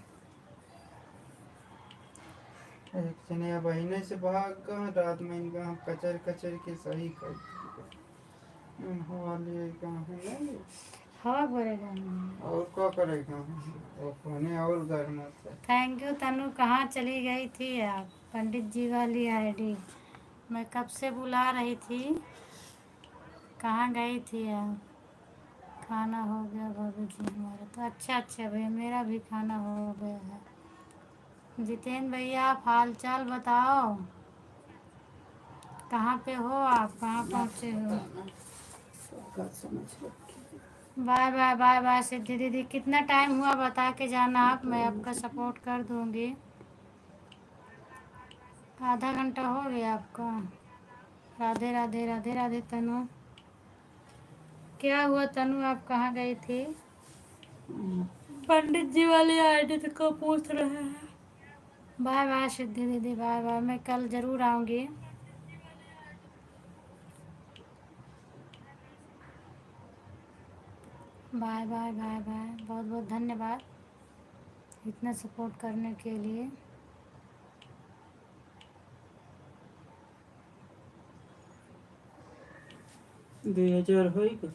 एक जने बहिने से भाग गए, रात में इनका हम कचर कचर के सही कर दिए। हवा लिए कहाँ है नहीं हवा भरेगा नहीं। और क्या करेगा और खाने और गर्म होता है। थैंक यू तनु। कहाँ चली गई थी आप? पंडित जी वाली आईडी मैं कब से बुला रही थी, कहाँ गई थी आप? खाना हो गया भाभी जी हमारा तो। अच्छा अच्छा भैया मेरा भी खाना हो गया है। जितेंद्र भैया आप हाल चाल बताओ, कहाँ पे हो आप, कहाँ पहुँचे हो? क्या समझ रखी बाय बाय बाय बाय सिद्धि दीदी। कितना टाइम हुआ बता के जाना आप, मैं आपका सपोर्ट कर दूंगी। आधा घंटा हो गया आपका। राधे राधे राधे राधे तनु। क्या हुआ तनु, आप कहाँ गई थी? पंडित जी वाली आईडी तो को पूछ रहे हैं। बाय बाय सिद्धि दीदी बाय बाय, मैं कल ज़रूर आऊँगी। बाय बाय बाय बाय, बहुत बहुत धन्यवाद इतना सपोर्ट करने के लिए। 2000 होएगा।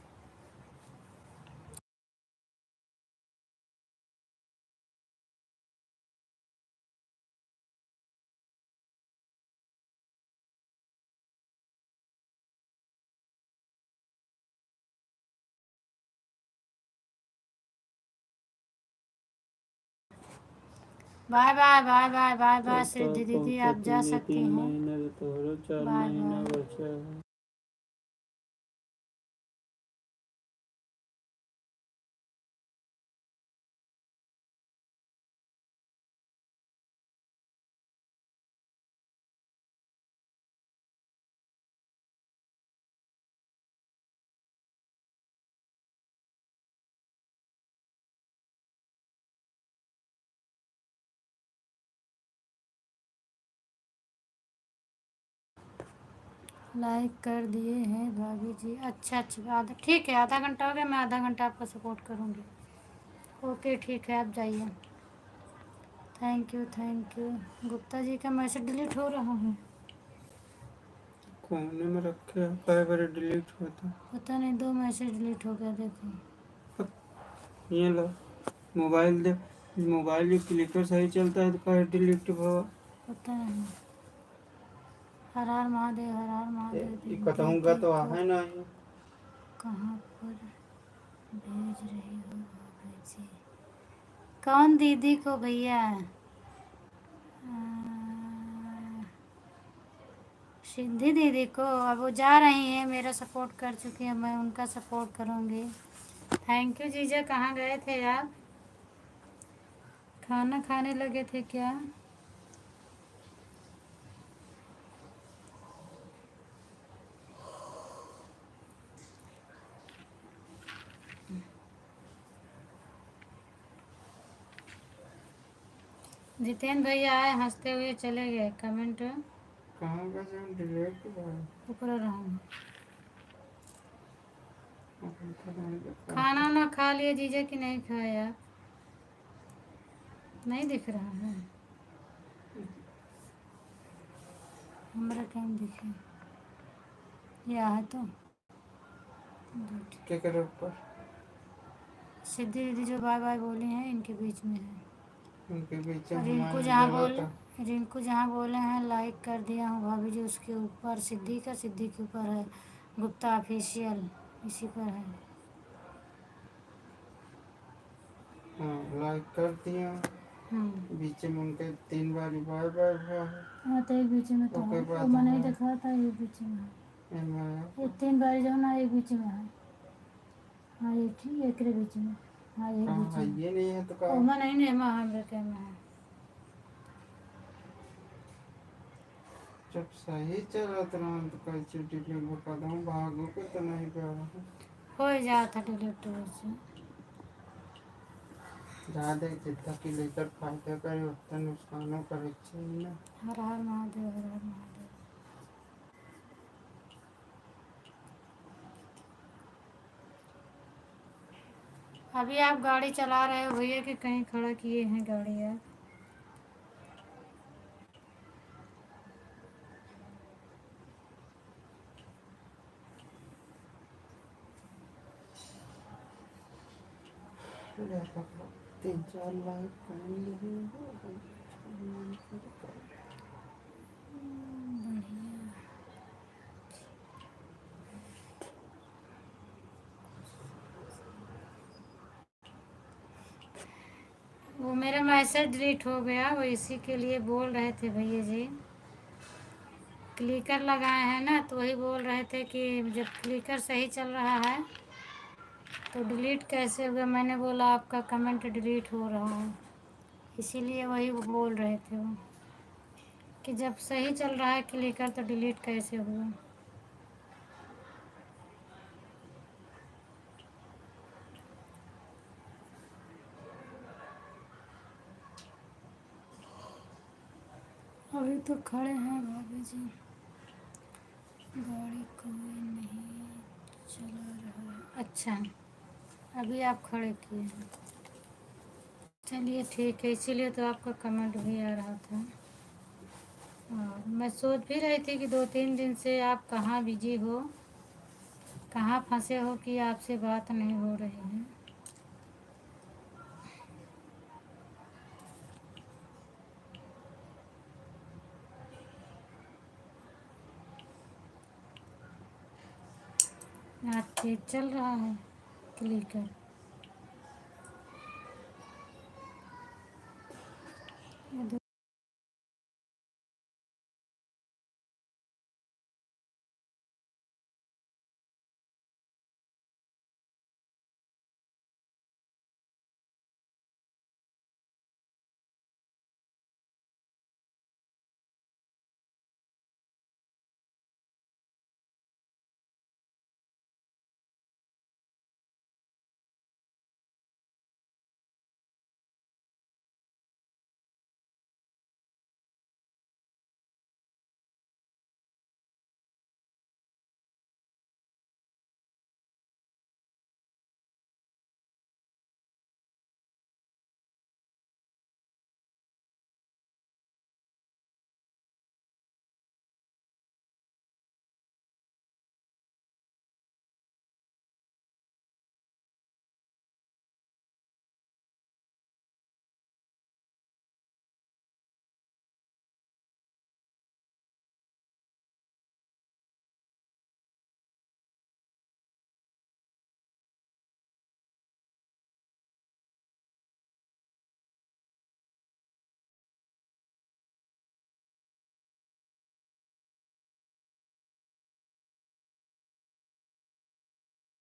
Bye bye bye bye bye bye अब तो सिद्धि दीदी, पहुंचा आप जा तुमने सकती 3 हैं। महीने तो 4 बाय महीना बाय। बचा है। लाइक कर दिए हैं भाभी जी। अच्छा अच्छा आधा ठीक है, आधा घंटा हो गया, मैं आधा घंटा आपका सपोर्ट करूँगी। ओके ठीक है, आप जाइए। Thank you thank you. Gupta ji का मैसेज डिलीट हो रहा है, कोने में रखे हैं, कई बार डिलीट होता है। पता नहीं 2 मैसेज डिलीट हो गया देखो। ये लो मोबाइल दे, मोबाइल क्लिकर सही चलता है तो कहीं डिलीट हुआ। पता नहीं। हर हर महादेव हर हर महादेव ये दीदी कहूँगा तो को है नहीं। कहाँ पर भेज रही हो भाभी जी? कौन दीदी को भैया? सिद्धि दीदी को। अब वो जा रही हैं, मेरा सपोर्ट कर चुकी हैं, मैं उनका सपोर्ट करूँगी। थैंक यू जीजा। कहाँ गए थे आप? खाना खाने लगे थे क्या? जितेंद्र भैया आए, हंसते हुए चले गए। कमेंट कहाँ का जो डिलीट हुआ ऊपर रहा। है। खाना ना खा लिए जीजा कि नहीं खाया? नहीं दिख रहा है हमारा, टाइम दिखे या है तो क्या करे ऊपर सिद्धि दीदी जो बाय बाय बोली हैं इनके बीच में है। उनके बीच और रिंकू जहाँ बोले हैं लाइक कर दिया हूँ भाभी जी, उसके ऊपर सिद्धि के ऊपर है गुप्ता ऑफिशियल, इसी पर है। हाँ लाइक कर दिया। बीच में उनके 3 बार बाय बाय हुआ है। हाँ तो एक बीच में तो है, वो मैंने ही देखा था, ये बीच में है। ये 3 बार जो ना एक बीच में है। हाँ ये ठीक, एक के बीच में। हाँ ये बीच में ये नहीं है तो का ओमा नहीं ने माँ हमरे के में है। जब सही चला तो कई चीज डिलीट बता दूँ भागो को तो नहीं कर रहा हो जाता डिलीट से। ज़्यादा जितना की लेकर फायदा करे उतना नुकसानों करे चाहिए ना। हर हर महादेव हर हर महादेव। अभी आप गाड़ी चला रहे हो भैया कि कहीं खड़ा किए हैं गाड़ी आप? तीन चार लाइक कर लिए वो मेरा मैसेज डिलीट हो गया, वो इसी के लिए बोल रहे थे भैया जी। क्लिकर लगाए हैं ना, तो वही बोल रहे थे कि जब क्लिकर सही चल रहा है तो डिलीट कैसे होगा। मैंने बोला आपका कमेंट डिलीट हो रहा है, इसीलिए वही वो बोल रहे थे वो कि जब सही चल रहा है क्लिकर तो डिलीट कैसे हुआ। अभी तो खड़े हैं भाभी जी, गाड़ी कोई नहीं चला रहा है। अच्छा, अभी आप खड़े किए हैं, चलिए ठीक है, इसीलिए तो आपका कमेंट भी आ रहा था। हाँ, मैं सोच भी रही थी कि 2-3 दिन से आप कहाँ बिजी हो, कहाँ फंसे हो कि आपसे बात नहीं हो रही है। आज तेज चल रहा है क्लिकर।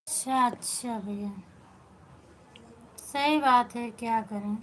अच्छा अच्छा भैया, सही बात है, क्या करें।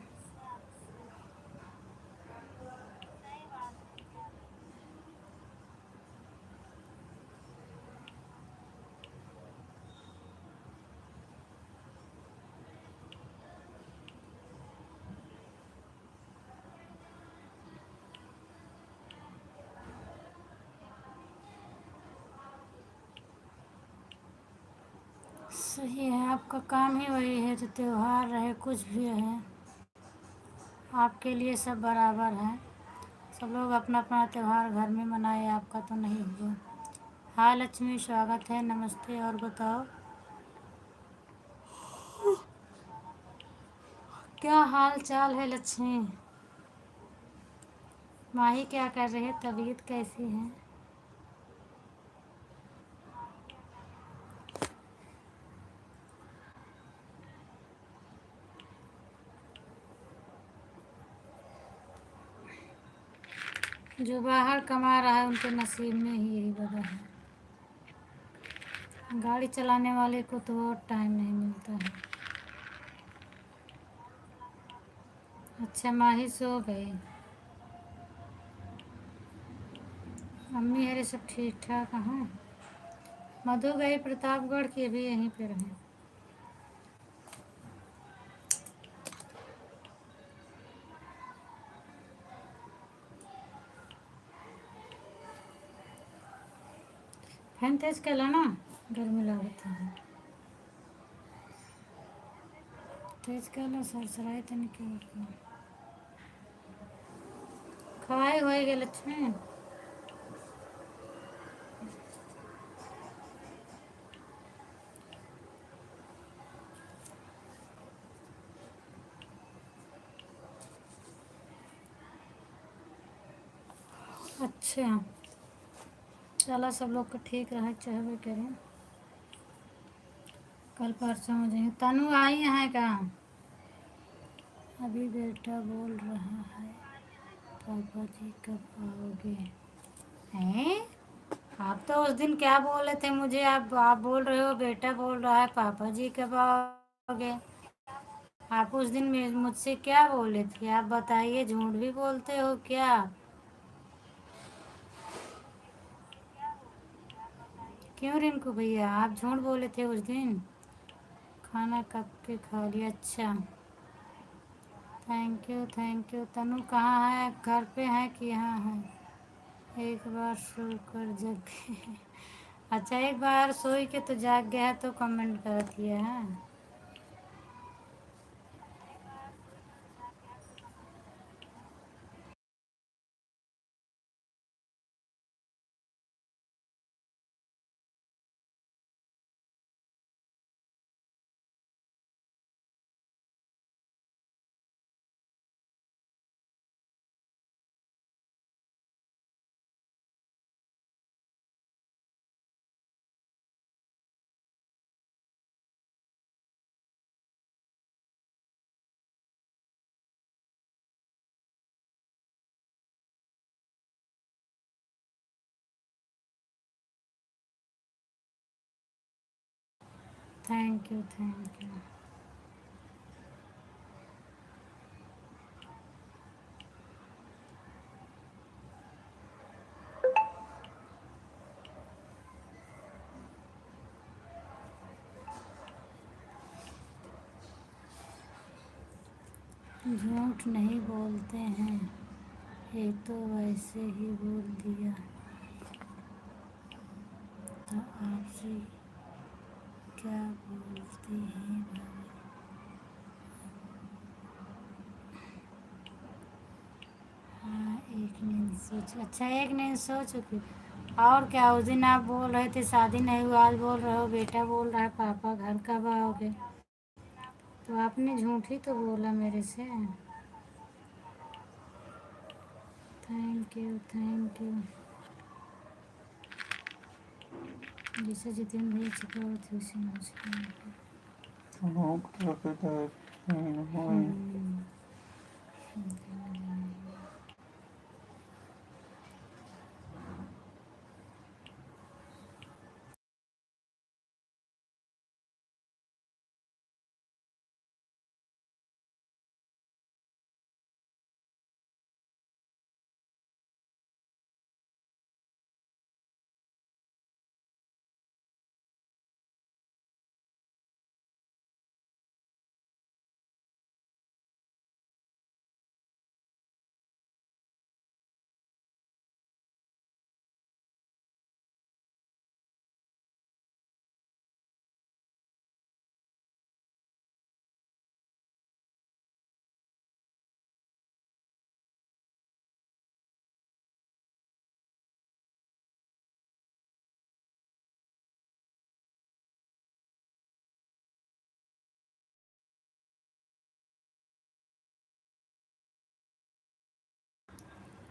सही है, आपका काम ही वही है, तो त्योहार रहे कुछ भी है, आपके लिए सब बराबर है। सब लोग अपना अपना त्योहार घर में मनाए, आपका तो नहीं हुआ। हाय लक्ष्मी, स्वागत है, नमस्ते। और बताओ क्या हाल चाल है लक्ष्मी। माही क्या कर रही है, तबीयत कैसी है। जो बाहर कमा रहा है उनके नसीब में ही यही बदा है। गाड़ी चलाने वाले को तो और टाइम नहीं मिलता है। अच्छा, माही सो गई। मम्मी हरे सब ठीक ठाक हैं। मधु गई प्रतापगढ़ की, भी यहीं पे रहे। फैन तेज कर ना, गर्मी लगता है। तेज कर लो, सरसराई तो निकल गया। खवाई हो गई लक्ष्मी। अच्छा, चलो सब लोग को ठीक रहे चाहबे करें, कल परसों हो जाएंगे। तनु आई है क्या? अभी बेटा बोल रहा है पापा जी कब आओगे? हैं? आप तो उस दिन क्या बोले थे मुझे, आप बोल रहे हो बेटा बोल रहा है पापा जी कब आओगे? आप उस दिन मुझसे क्या बोले थे आप बताइए, झूठ भी बोलते हो क्या? क्यों रिंकू भैया आप झूठ बोले थे उस दिन? खाना कब के खा लिया? अच्छा, थैंक यू। तनु कहाँ है, घर पे है कि यहाँ है? एक बार सो कर जग गए। अच्छा, एक बार सोई के तो जाग गया है तो कमेंट कर दिया है। Thank you. झूठ नहीं बोलते हैं, ये तो वैसे ही बोल दिया तो आपसे क्या बोलते हैं भाभी? हाँ, एक नींद सो अच्छा, एक नींद सो चुकी। और क्या, उस दिन आप बोल रहे थे शादी नहीं हुआ, आज बोल रहे हो बेटा बोल रहा है पापा घर कब आओगे? तो आपने झूठ ही तो बोला मेरे से। Thank you. जैसे जितेंद्र भैया छिपा थे उसी में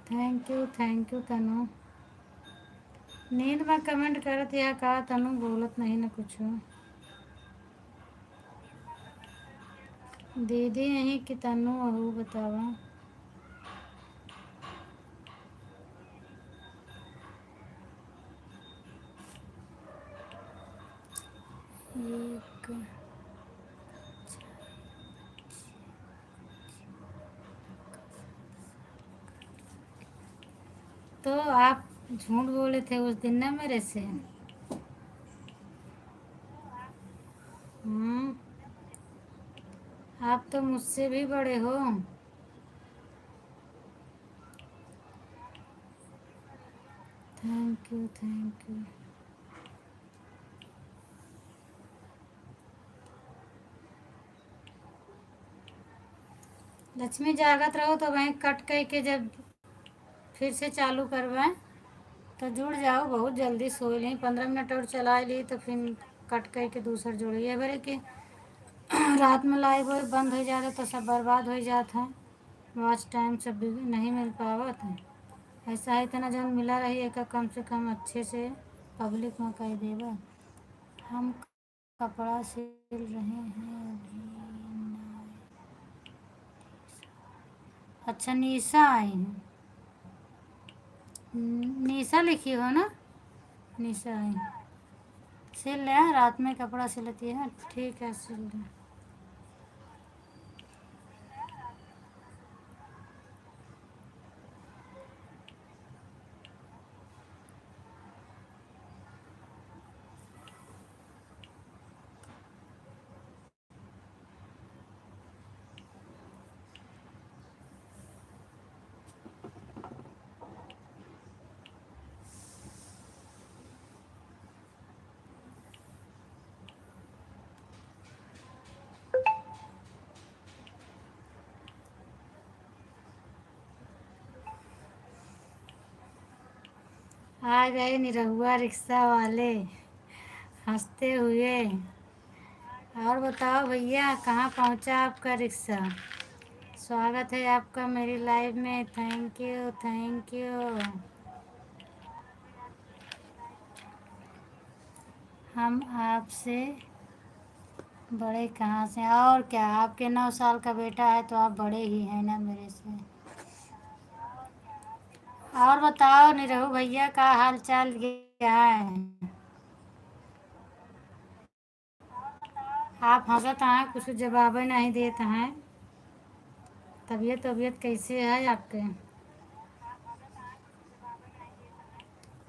थैंक यू तनु। नींद में कमेंट करत या का तनु, बोलत नहीं ना कुछ। दीदी यहीं कि तनु अहू बतावा। एक तो आप झूठ बोले थे उस दिन ना मेरे से। हम्म, आप तो मुझसे भी बड़े हो। Thank you. लक्ष्मी जागत रहो तो वहीं कट के जब फिर से चालू करवाएं तो जुड़ जाओ, बहुत जल्दी सो ली, 15 मिनट और चला ली तो फिर कट के दूसर जोड़िए बड़े कि रात में लाइव बंद हो जाता तो सब बर्बाद हो जाता है, वॉच टाइम सब भी नहीं मिल पावा था। ऐसा इतना जन मिला रही है का कम से कम अच्छे से पब्लिक में कह देगा। हम कपड़ा सिल रहे हैं अभी ना। अच्छा निशा आई हैं। निशा लिखी हो ना। निशा आई सिल ले रात में कपड़ा सिलती है। ठीक है सिल ले। आ गए निरहुआ रिक्शा वाले हंसते हुए। और बताओ भैया कहाँ पहुँचा आपका रिक्शा। स्वागत है आपका मेरी लाइव में। Thank you thank you. हम आपसे बड़े कहाँ से। और क्या आपके 9 साल का बेटा है तो आप बड़े ही हैं ना मेरे से। और बताओ निरहु भैया का हाल चाल क्या है। आप हंसत हैं कुछ जवाब नहीं देते हैं। तबीयत तबीयत कैसे है आपके।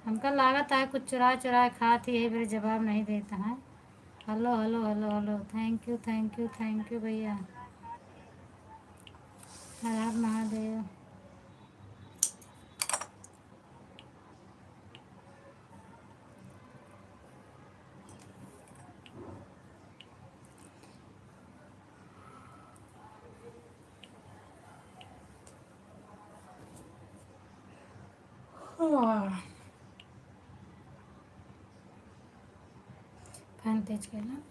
हमका लागत है कुछ चुरा चुरा खाती है मेरे जवाब नहीं देता है। Hello hello hello hello. Thank you thank you भैया। हर हर महादेव। फैन तेज कर लो।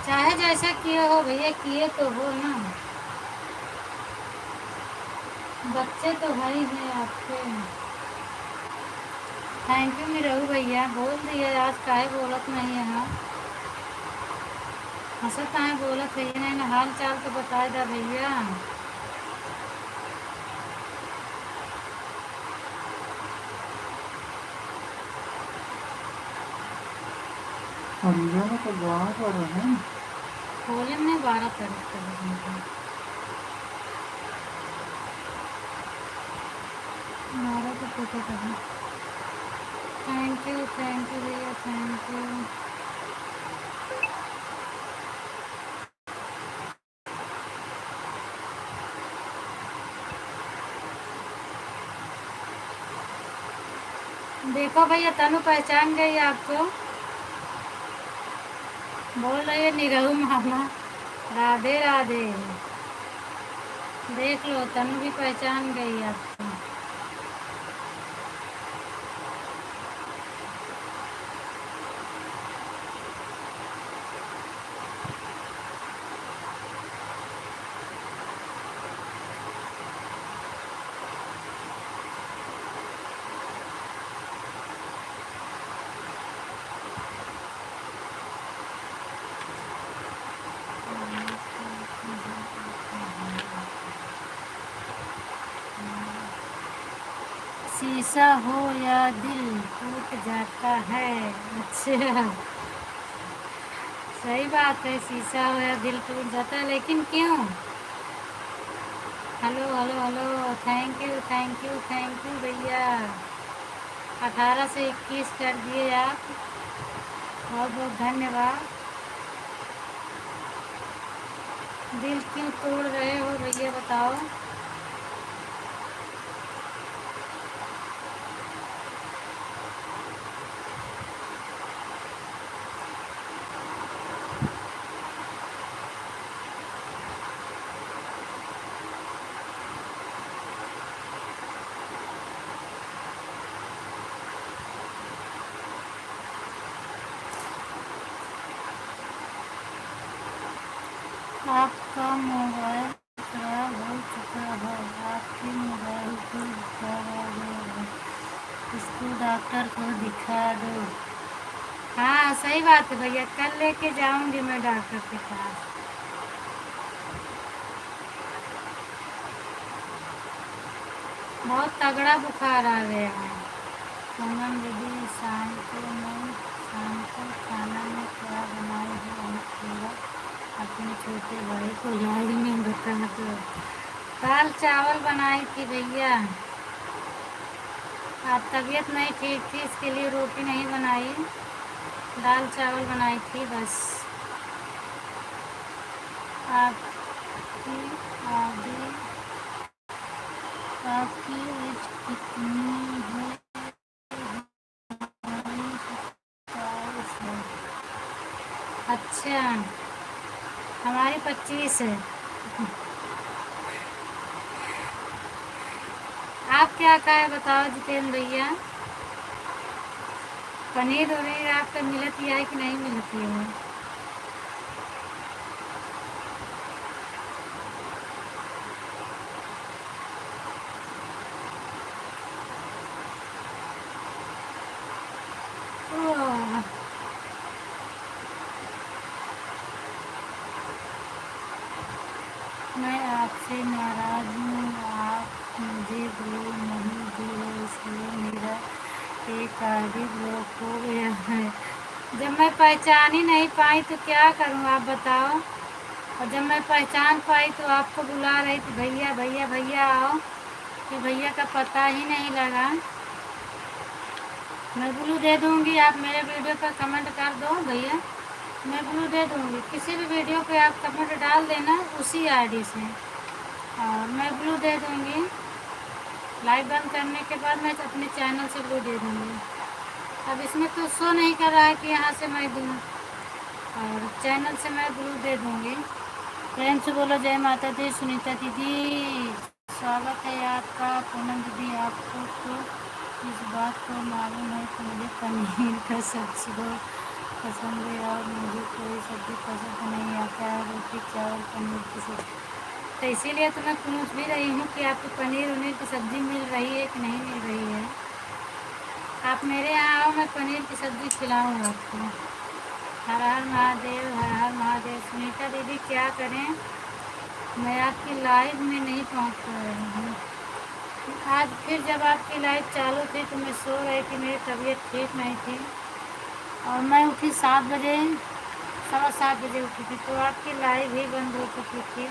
चाहे जैसा किए हो भैया किए तो हो ना। बच्चे तो है ही हैं आपके। थैंक यू निरहु भैया। बोल दिए आज काहे बोलत नहीं है। हाँ हंसत है बोलत है नहीं ना। हाल चाल तो बता दा भैया। अंजना तो वहाँ पर है। खोले में 12 तारीख को बजने का। 12 को फोटो करना। थैंक यू भैया थैंक यू। देखो भैया तनु पहचान गई आपको। बोल रही है निरहु मामा राधे राधे। देख लो तनु भी पहचान गई आपको। शीशा हो या दिल टूट जाता है। अच्छा, सही बात है, शीशा हो या दिल टूट जाता है, लेकिन क्यों? Hello hello hello, thank you thank you thank you भैया, 18 से 21 कर दिए आप, बहुत बहुत धन्यवाद। दिल क्यों तोड़ रहे हो भैया बताओ। आपका मोबाइल खराब हो चुका है, आपके मोबाइल को खराब हो गया है, इसको डॉक्टर को दिखा दो। हाँ सही बात है भैया, कल लेके जाऊंगी मैं डॉक्टर के पास। बहुत तगड़ा बुखार आ गया है। पूनम दीदी, शाम को खाना में क्या बनाई है, हम पूरा अपने छोटे भाई को लाइव में बता दो। दाल चावल बनाई थी भैया, आज तबीयत नहीं ठीक थी, इसके लिए रोटी नहीं बनाई, दाल चावल बनाई थी बस। आपकी आदि आपकी एज कितनी है? हमारी 27 है। अच्छा, हमारी 25 है। आप क्या खाए बताओ जितेंद्र भैया। पनीर वनीर आपका मिलती है कि नहीं मिलती है? ओह, मैं आपसे नाराज हूँ, आप मुझे ब्लू नहीं दिए, इसलिए मेरा एक आईडी ब्लॉक हो गया है। जब मैं पहचान ही नहीं पाई तो क्या करूँ आप बताओ। और जब मैं पहचान पाई तो आपको बुला रही थी, भैया भैया भैया आओ, कि भैया का पता ही नहीं लगा। मैं ब्लू दे दूँगी, आप मेरे वीडियो पर कमेंट कर दो भैया, मैं ब्लू दे दूँगी। किसी भी वीडियो पे आप कमेंट डाल देना उसी आईडी से, और मैं ब्लू दे दूँगी। लाइव बंद करने के बाद मैं अपने चैनल से ब्लू दे दूँगी। अब इसमें तो शो नहीं कर रहा है कि यहाँ से मैं दूँ, और चैनल से मैं ब्लू दे दूँगी। प्रेम से बोलो जय माता दी। सुनीता दीदी स्वागत है आपका। पूनम दीदी, आपको तो इस बात को मालूम है कि मुझे पनीर का सब्जी बहुत पसंद है, और मुझे कोई सब्ज़ी पसंद नहीं आता है, रोटी चावल पनीर की सब्ज़ी। तो इसीलिए तो मैं पूछ भी रही हूँ कि आपको पनीर वनीर की सब्ज़ी मिल रही है कि नहीं मिल रही है। आप मेरे यहाँ आओ, मैं पनीर की सब्ज़ी खिलाऊँ आपको। हर हर महादेव, हर हर महादेव। सुनीता दीदी क्या करें, मैं आपकी लाइव में नहीं पहुँच पा रही हूँ। आज फिर जब आपकी लाइव चालू थी तो मैं सो रही थी, मेरी तबीयत ठीक नहीं थी, और मैं उठी 7 बजे, 7:15 बजे उठी थी, तो आपकी लाइव ही बंद हो चुकी थी।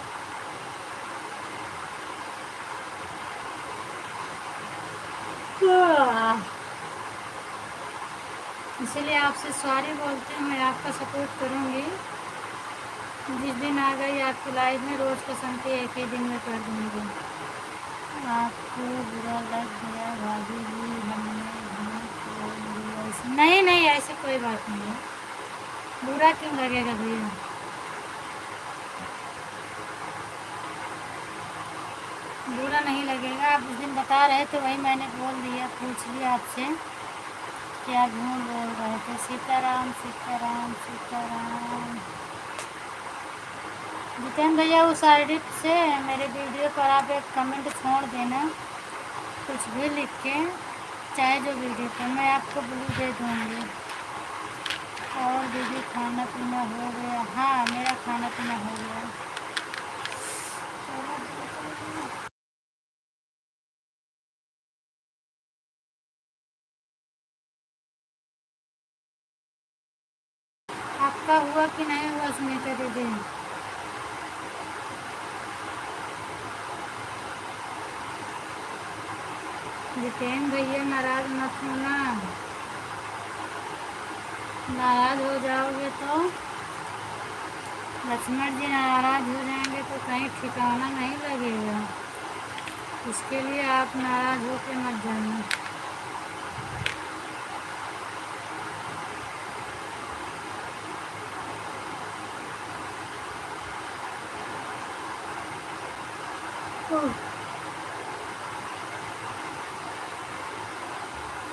इसलिए आपसे सॉरी बोलती हूँ, मैं आपका सपोर्ट करूँगी। जिस दिन आ गई आपकी लाइव में, रोज़ को संती एक ही दिन में कर दूँगी। आपको बुरा लग गया भाभी जी, हमने झूठ बोल दिया ऐसे? नहीं नहीं, ऐसी कोई बात नहीं है, बुरा क्यों लगेगा भैया। बुरा नहीं लगेगा, आप उस दिन बता रहे थे वही मैंने बोल दिया, पूछ लिया आपसे, क्या झूठ बोल रहे थे। सीताराम सीताराम सीताराम। जितेंद्र भैया, उस आईडी से मेरे वीडियो पर आप एक कमेंट छोड़ देना, कुछ भी लिख के, चाहे जो वीडियो पर, मैं आपको ब्लू दे दूँगी। और दीदी खाना पीना हो गया? हाँ मेरा खाना पीना हो गया। आपका हुआ कि नहीं हुआ सुनीता दीदी? जितेन भैया नाराज मत होना, नाराज हो जाओगे तो लक्ष्मण जी नाराज हो जाएंगे तो कहीं ठिकाना नहीं लगेगा। इसके लिए आप नाराज होकर मत जाना।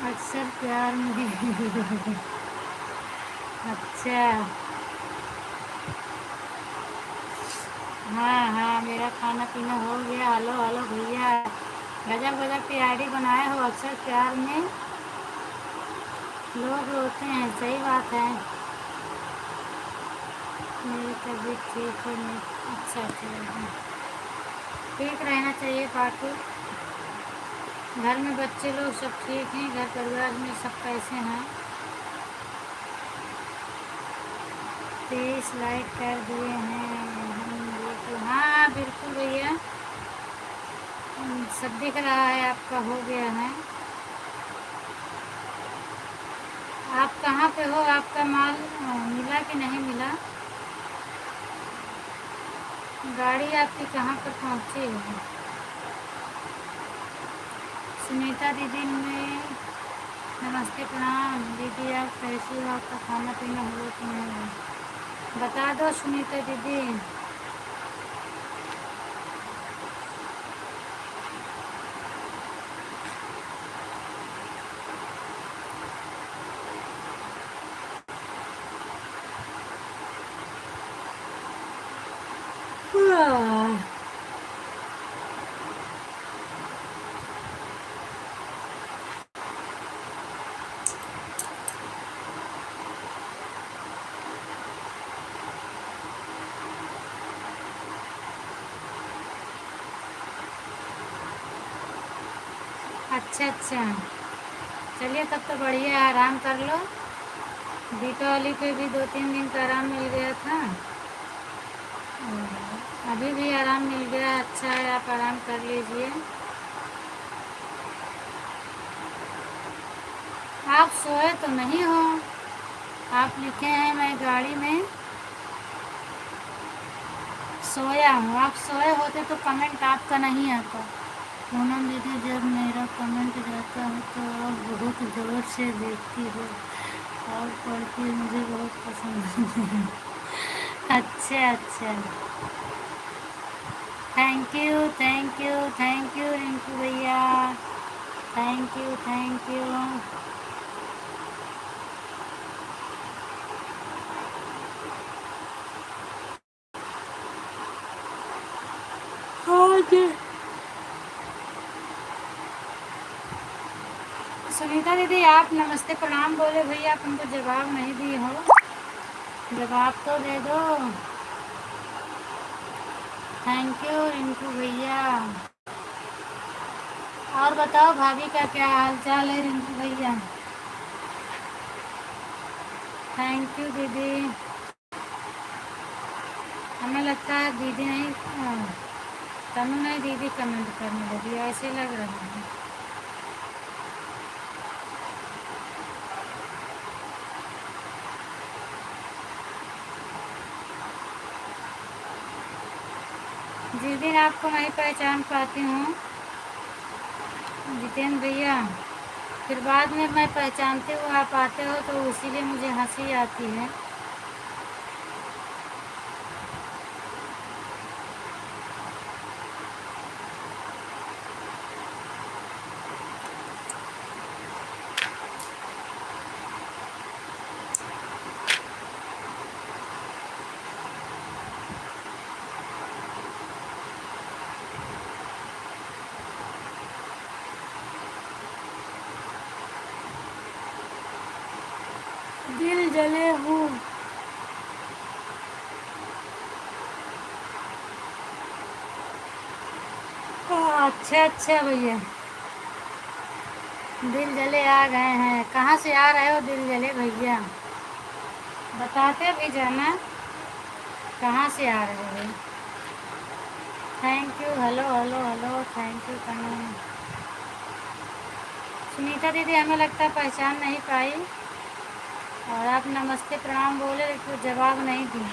अक्सर प्यार में अच्छा, हाँ हाँ, मेरा खाना पीना हो गया। हेलो हेलो भैया, गजब गजब की आईडी बनाए हो। अक्सर प्यार में लोग रोते हैं, सही बात है। मेरी तबीयत ठीक है, मैं अच्छा अच्छा ठीक रहना चाहिए पाकू। घर में बच्चे लोग सब ठीक हैं? घर परिवार में सब कैसे हैं? 30 लाइक कर दिए हैं बिल्कुल। हाँ बिल्कुल भैया, सब दिख रहा है आपका हो गया है। आप कहाँ पे हो? आपका माल मिला कि नहीं मिला? गाड़ी आपकी कहाँ पर पहुँची है? सुनीता दीदी में नमस्ते प्रणाम। दीदी आप कैसी हो? आपका खाना पीना हुआ कि नहीं हुआ? बता दो सुनीता दीदी। अच्छा अच्छा, चलिए तब तो बढ़िया है, आराम कर लो। दीपावली पे भी 2-3 दिन का आराम मिल गया था, अभी भी आराम मिल गया। अच्छा है, आप आराम कर लीजिए। आप सोए तो नहीं हो? आप लिखे हैं मैं गाड़ी में सोया हूँ। आप सोए होते तो कमेंट आपका नहीं आता। पूनम दीदी, जब मेरा कमेंट जाता है तो आप बहुत ज़ोर से देखती हो और पढ़ती, मुझे बहुत पसंद है। अच्छा अच्छा, thank you thank you thank you Rinku भैया, thank you thank you. Sunita दीदी, आप नमस्ते प्रणाम बोले भैया, आप उनको जवाब नहीं दिए हो, जवाब तो दे दो। थैंक यू रिंकू भैया। और बताओ भाभी का क्या हाल चाल है रिंकू भैया? थैंक यू दीदी। हमें लगता है दीदी नहीं, तनु नहीं, दीदी कमेंट करने लगी, ऐसे लग रहा है। जिस दिन आपको नहीं पहचान पाती हूँ जितेंद्र भैया, फिर बाद में मैं पहचानती हूँ, आप आते हो तो इसीलिए मुझे हंसी आती है। दिल जले हूँ। अच्छा अच्छा भैया, दिल जले आ गए हैं। कहाँ से आ रहे हो दिल जले भैया? बताते भी जाना कहाँ से आ रहे हो। Thank you, hello hello hello, thank you comment. Sunita दीदी हमें लगता है पहचान नहीं पाई, और आप नमस्ते प्रणाम बोले तो जवाब नहीं दिए।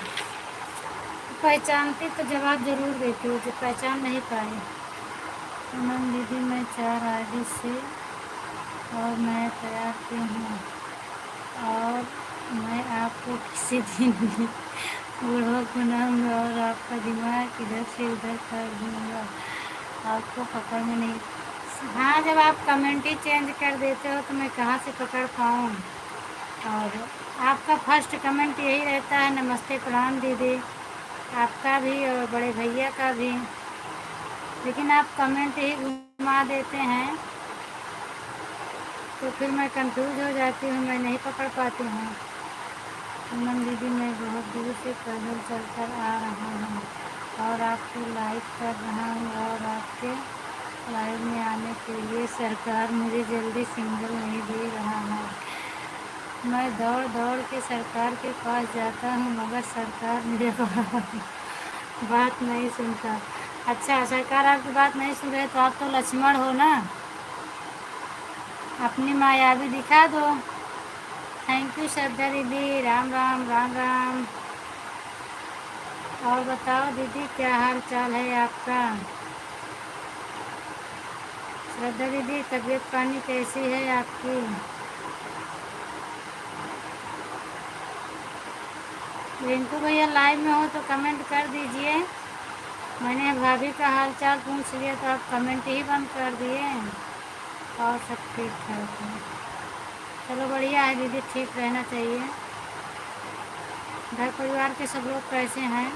पहचानती तो जवाब ज़रूर देती हूँ, जो पहचान नहीं पाई। पूनम दीदी मैं 4 आईडी से और मैं तैयार की हूँ, और मैं आपको किसी दिन बूढ़ों बनाऊंगा और आपका दिमाग इधर से उधर कर दूंगा, आपको पकड़ में नहीं। हाँ, जब आप कमेंट ही चेंज कर देते हो तो मैं कहाँ से पकड़ पाऊँ। और आपका फर्स्ट कमेंट यही रहता है, नमस्ते प्रणाम दीदी, आपका भी और बड़े भैया का भी, लेकिन आप कमेंट ही घुमा देते हैं तो फिर मैं कंफ्यूज हो जाती हूँ, मैं नहीं पकड़ पाती हूँ। पूनम दीदी मैं बहुत दूर से पैदल चलकर आ रहा हूँ और आपको लाइक कर रहा हूँ, और आपके लाइव में आने के लिए सरकार मुझे जल्दी सिग्नल नहीं दे रहा है। मैं दौड़ दौड़ के सरकार के पास जाता हूँ मगर सरकार मेरे बात नहीं सुनता। अच्छा, सरकार आपकी बात नहीं सुन रहे तो आप तो लक्ष्मण हो ना, अपनी मायावी दिखा दो। थैंक यू श्रद्धा दीदी, राम राम राम राम। और बताओ दीदी क्या हाल चाल है आपका। श्रद्धा दीदी तबीयत पानी कैसी है आपकी। रिंकू भैया लाइव में हो तो कमेंट कर दीजिए। मैंने भाभी का हाल चाल पूछ लिया तो आप कमेंट ही बंद कर दिए। और सब ठीक ठाक है, चलो बढ़िया है दीदी, ठीक रहना चाहिए। घर परिवार के सब लोग कैसे हैं।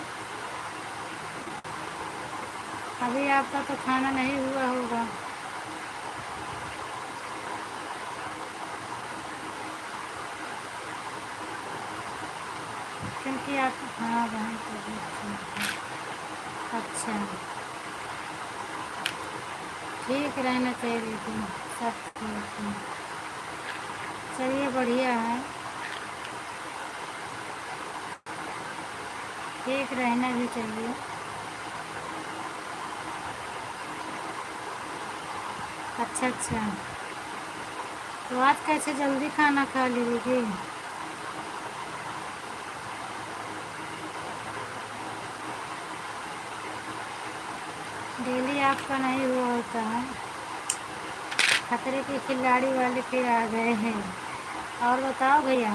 अभी आपका तो खाना नहीं हुआ होगा। क्योंकि आप, हाँ बहन तो अच्छा, ठीक रहना चाहिए दीदी, सब ठीक है। चलिए बढ़िया है, ठीक रहना भी चाहिए। अच्छा अच्छा, तो आज कैसे जल्दी खाना खा ली दीदी। डेली आपका नहीं हुआ होता है। खतरे के खिलाड़ी वाले फिर आ गए हैं। और बताओ भैया,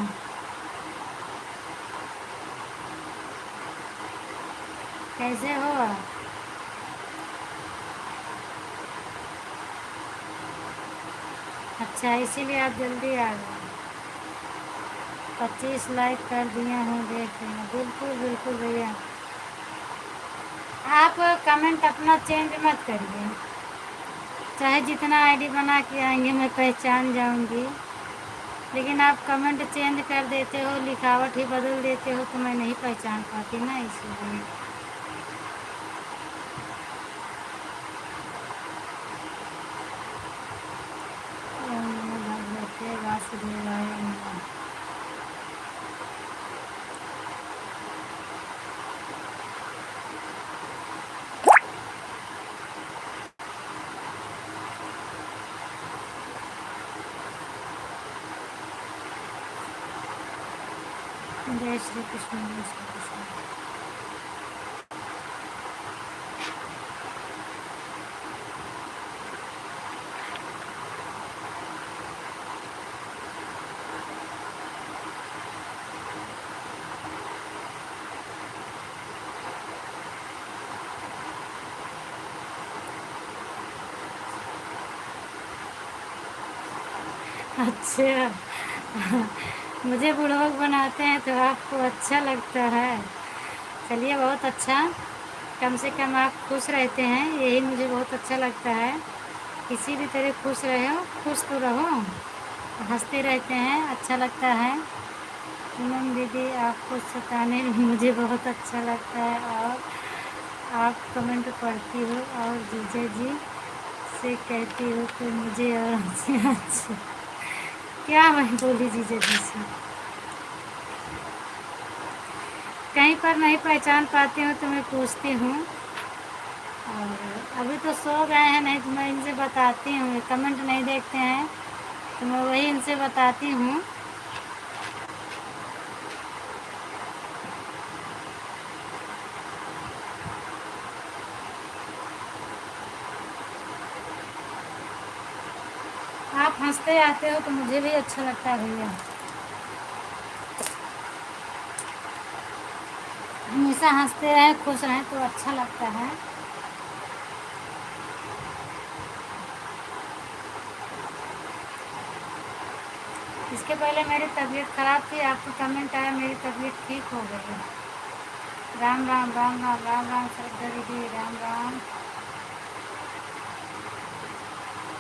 कैसे हो आप। अच्छा, इसीलिए आप जल्दी आ गए। 25 लाइक कर दिया हूँ, देख रहे हैं। बिल्कुल बिल्कुल भैया, आप कमेंट अपना चेंज मत करिए, चाहे जितना आईडी बना के आएंगे मैं पहचान जाऊंगी, लेकिन आप कमेंट चेंज कर देते हो, लिखावट ही बदल देते हो तो मैं नहीं पहचान पाती ना, इसलिए। ओम नमो भगवते वासुदेवाय नमः। जय श्री कृष्ण, जय श्री कृष्ण। अच्छा, मुझे बुड़बक बनाते हैं तो आपको अच्छा लगता है। चलिए बहुत अच्छा, कम से कम आप खुश रहते हैं, यही मुझे बहुत अच्छा लगता है। किसी भी तरह खुश रहो, खुश तो रहो, हंसते रहते हैं, अच्छा लगता है। पूनम दीदी आपको सताने में मुझे बहुत अच्छा लगता है, और आप कमेंट पढ़ती हो और जीजा जी से कहती हो तो मुझे और अच्छा। क्या मैं बोली जीजा जी से। कहीं पर नहीं पहचान पाती हूँ तो मैं पूछती हूँ। और अभी तो सो गए हैं, नहीं तो मैं इनसे बताती हूँ, कमेंट नहीं देखते हैं तो मैं वही इनसे बताती हूँ। आप हंसते आते हो तो मुझे भी अच्छा लगता है भैया। हमेशा हंसते रहें, खुश रहें तो अच्छा लगता है। इसके पहले मेरी तबीयत ख़राब थी, आपको कमेंट आया मेरी तबीयत ठीक हो गई है। राम राम राम राम राम राम श्रद्धा दीदी, राम राम।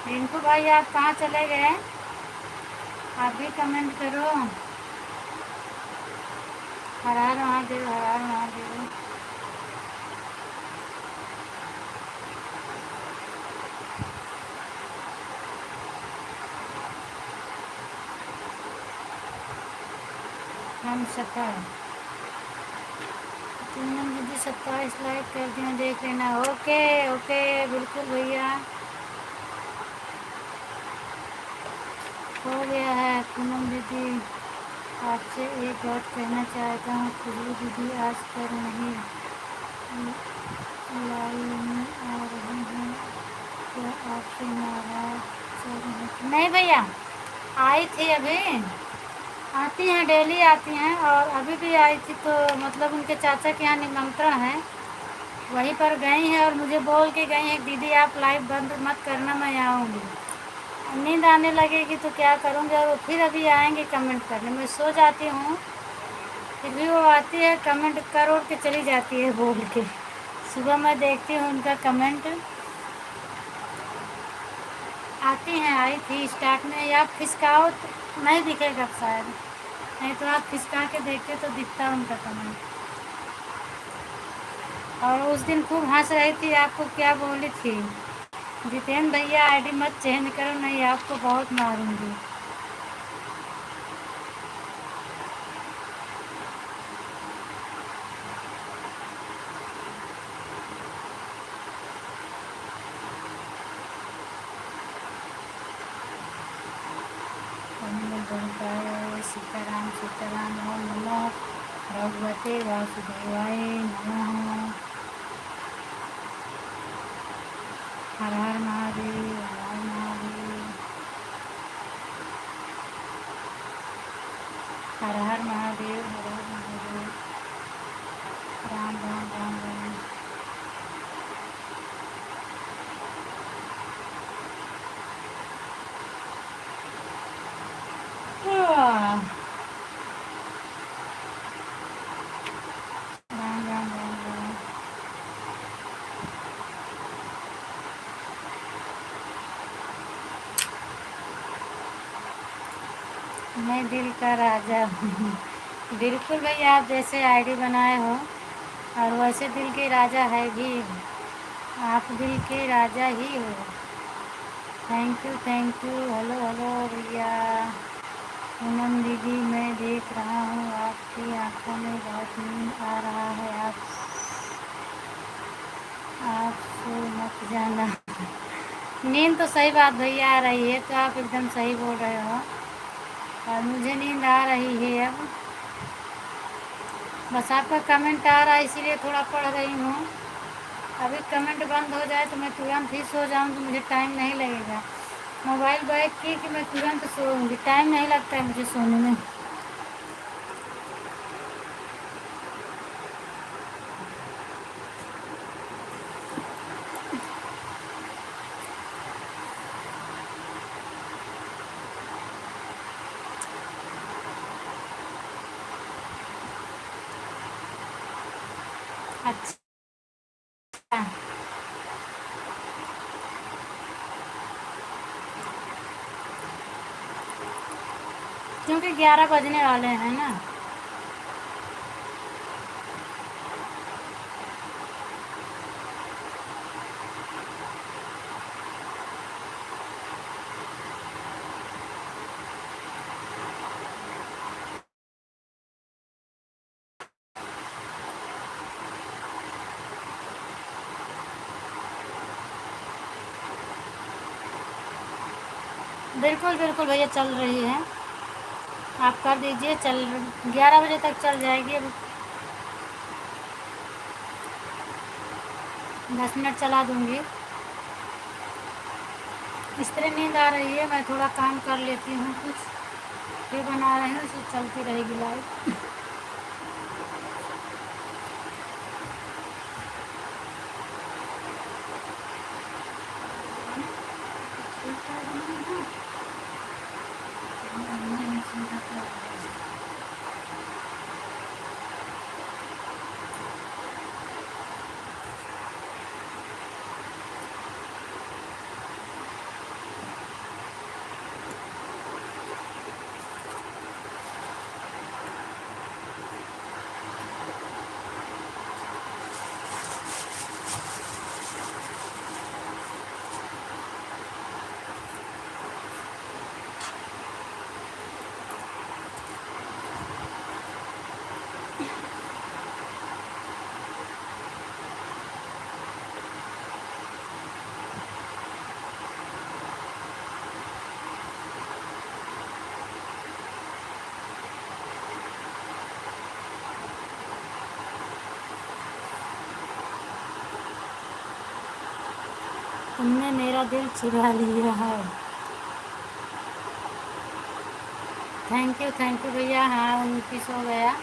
रिंकू भाई आप कहाँ चले गए? आप भी कमेंट करो। हर हर महादेव, हर हर महादेव। हम सफर पूनम दीदी 27 लाइक कर दिया, देख लेना। ओके ओके बिल्कुल भैया, हो गया है। पूनम दीदी आपसे एक बात कहना चाहता हूँ, खुशबू दीदी आज कर नहीं लाइव में आ रही हैं, क्या आपसे नाराज चल रही? नहीं भैया, आई थी अभी, आती हैं डेली आती हैं, और अभी भी आई थी तो मतलब उनके चाचा के यहाँ निमंत्रण है, वहीं पर गई हैं और मुझे बोल के गई हैं दीदी आप लाइव बंद मत करना, मैं आऊँगी। नींद आने लगेगी तो क्या करूँगी, और वो फिर अभी आएंगे कमेंट करने, मैं सो जाती हूँ फिर भी वो आती है, कमेंट कर उड़ के चली जाती है बोल के। सुबह मैं देखती हूँ उनका कमेंट। आती हैं, आई थी स्टार्ट में, या खिसकाओ तो नहीं दिखेगा शायद, नहीं तो आप खिसका के देखते तो दिखता उनका कमेंट। और उस दिन खूब हंस रही थी, आपको क्या बोली थी, जितेंद्र भैया आईडी मत चेंज करो, नहीं आपको बहुत मारूंगी। सीताराम सीताराम, ओम नमो भगवते वासुदेवाय नमः। हर हर महादेव, हर हर महादेव, हर हर महादेव, हर हर महादेव, राम राम राम राम। राम राम राम राम। मैं दिल का राजा हूँ। बिल्कुल भैया, आप जैसे आईडी बनाए हो और वैसे दिल के राजा है भी, आप दिल के राजा ही हो। Thank you thank you. Hello hello भैया। पूनम दीदी मैं देख रहा हूँ आपकी आंखों में बहुत नींद आ रहा है, आप सो मत जाना। नींद तो सही बात भैया आ रही है, तो आप एकदम सही बोल रहे हो, और मुझे नींद आ रही है अब। बस आपका कमेंट आ रहा है इसीलिए थोड़ा पढ़ रही हूँ। अभी कमेंट बंद हो जाए तो मैं तुरंत ही सो जाऊँ, तो मुझे टाइम नहीं लगेगा। मोबाइल बैक की कि मैं तुरंत सोऊंगी, टाइम नहीं लगता है मुझे सोने में। अच्छा, क्योंकि 11 बजने वाले हैं ना। बिल्कुल बिल्कुल भैया, चल रही है। आप कर दीजिए, चल 11 बजे तक चल जाएगी। अब 10 मिनट चला दूँगी। इस तरह नींद आ रही है, मैं थोड़ा काम कर लेती हूँ, कुछ फिर बना रही हूँ, इसे चलती रहेगी लाइव। तुमने मेरा दिल चुरा लिया है। थैंक यू भैया। हाँ, 29 हो गया।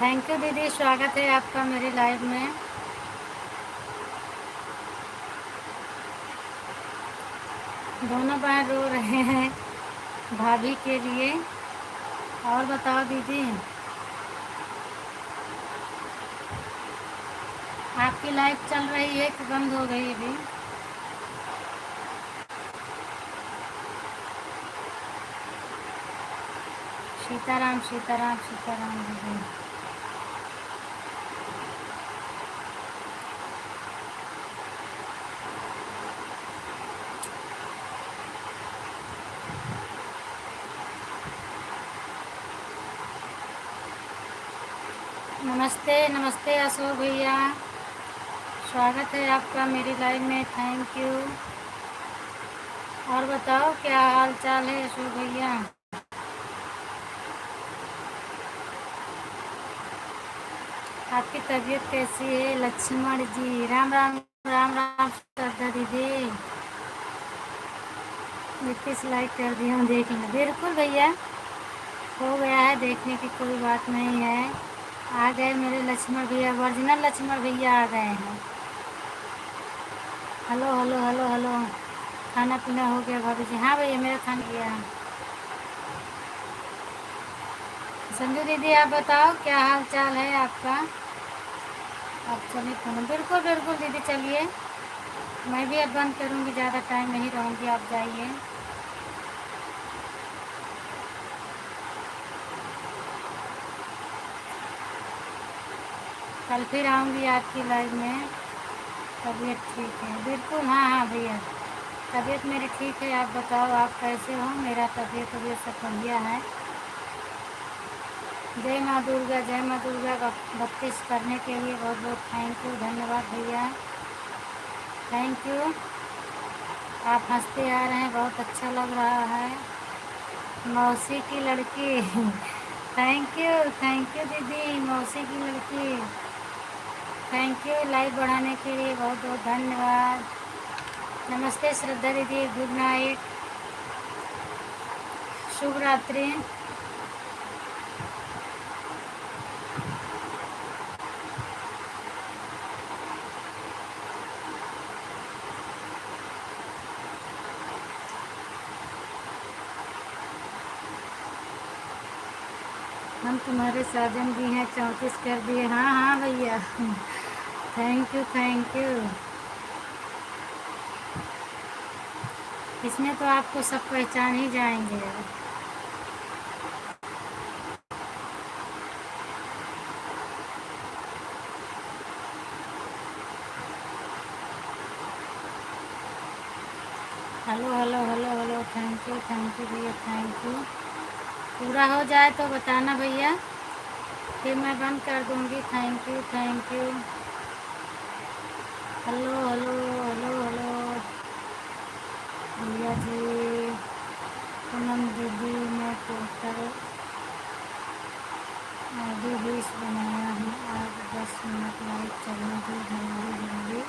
थैंक यू दीदी, स्वागत है आपका मेरी लाइव में। दोनों बहन रो रहे हैं भाभी के लिए। और बताओ दीदी, आपकी लाइव चल रही है कि बंद हो गई अभी? सीताराम सीताराम सीताराम दीदी। नमस्ते नमस्ते अशोक भैया, स्वागत है आपका मेरी लाइव में। Thank you. और बताओ क्या हाल चाल है अशोक भैया? आपकी तबीयत कैसी है लक्ष्मण जी? राम राम राम राम श्रद्धा दीदी। 21 लाइक कर दिया हूँ, देख लें। बिल्कुल भैया, हो गया है, देखने की कोई बात नहीं है। आ गए मेरे लक्ष्मण भैया, ओरिजिनल लक्ष्मण भैया आ गए हैं। Hello hello hello hello. खाना पीना हो गया भाभी जी? हाँ भैया, मेरा खाना गया। संजू दीदी आप बताओ क्या हाल चाल है आपका? आप चलिए खाना। बिल्कुल बिल्कुल दीदी, चलिए। मैं भी अब बंद करूँगी, ज़्यादा टाइम नहीं रहूँगी, आप जाइए। कल फिर आऊँगी आपकी लाइव में। तबीयत ठीक है? बिल्कुल, हाँ हाँ भैया, तबीयत मेरी ठीक है। आप बताओ आप कैसे हो? मेरा तबीयत सब बढ़िया है। जय माँ दुर्गा, जय माँ दुर्गा। 32 करने के लिए बहुत बहुत थैंक यू, धन्यवाद भैया, थैंक यू। आप हंसते आ रहे हैं, बहुत अच्छा लग रहा है। मौसी की लड़की थैंक यू दीदी, मौसी की लड़की। थैंक यू लाइव बढ़ाने के लिए, बहुत बहुत धन्यवाद। नमस्ते श्रद्धा दीदी, गुड नाइट, शुभ रात्रि। हम तुम्हारे साजन भी हैं, 34 कर दिए। हाँ हाँ भैया, थैंक यू। इसमें तो आपको सब पहचान ही जाएंगे। Hello hello hello hello, thank you भैया, थैंक यू। पूरा हो जाए तो बताना भैया, फिर मैं बंद कर दूँगी। Thank you thank you. Hello hello hello hello भैया जी, पूनम दीदी, मैं पोस्टर आगे 20 बनाया हूँ, आज 10 मिनट लाइक चलने दो, जल्दी जल्दी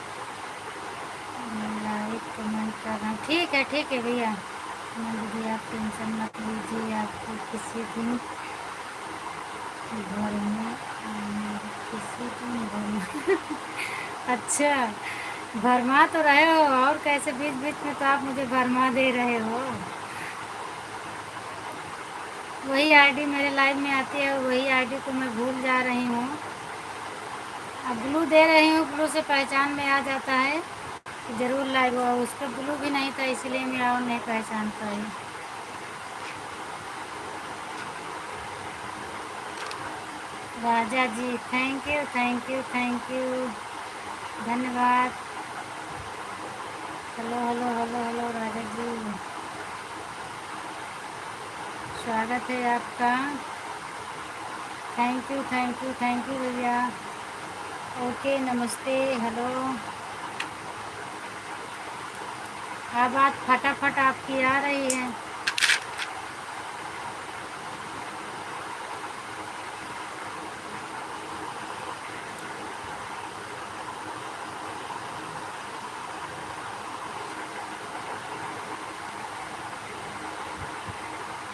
मैं लाइक कमेंट कर रहा हूँ। ठीक है भैया। पूनम दीदी आप टेंशन मत लीजिए, आपको किसी दिन घर में किसी दिन घर में अच्छा, भरमा तो रहे हो, और कैसे बीच बीच में तो आप मुझे भरमा दे रहे हो। वही आईडी मेरे लाइव में आती है, वही आईडी को मैं भूल जा रही हूँ। अब ब्लू दे रही हूँ, ब्लू से पहचान में आ जाता है कि ज़रूर लाइव हुआ। उस पर ब्लू भी नहीं था, इसलिए मैं और नहीं पहचान पाई। Raja ji thank you thank you thank you, धन्यवाद। Hello hello hello hello Raja ji, स्वागत है आपका। Thank you thank you thank you भैया। ओके नमस्ते हेलो। आवाज़ फटाफट आपकी आ रही है।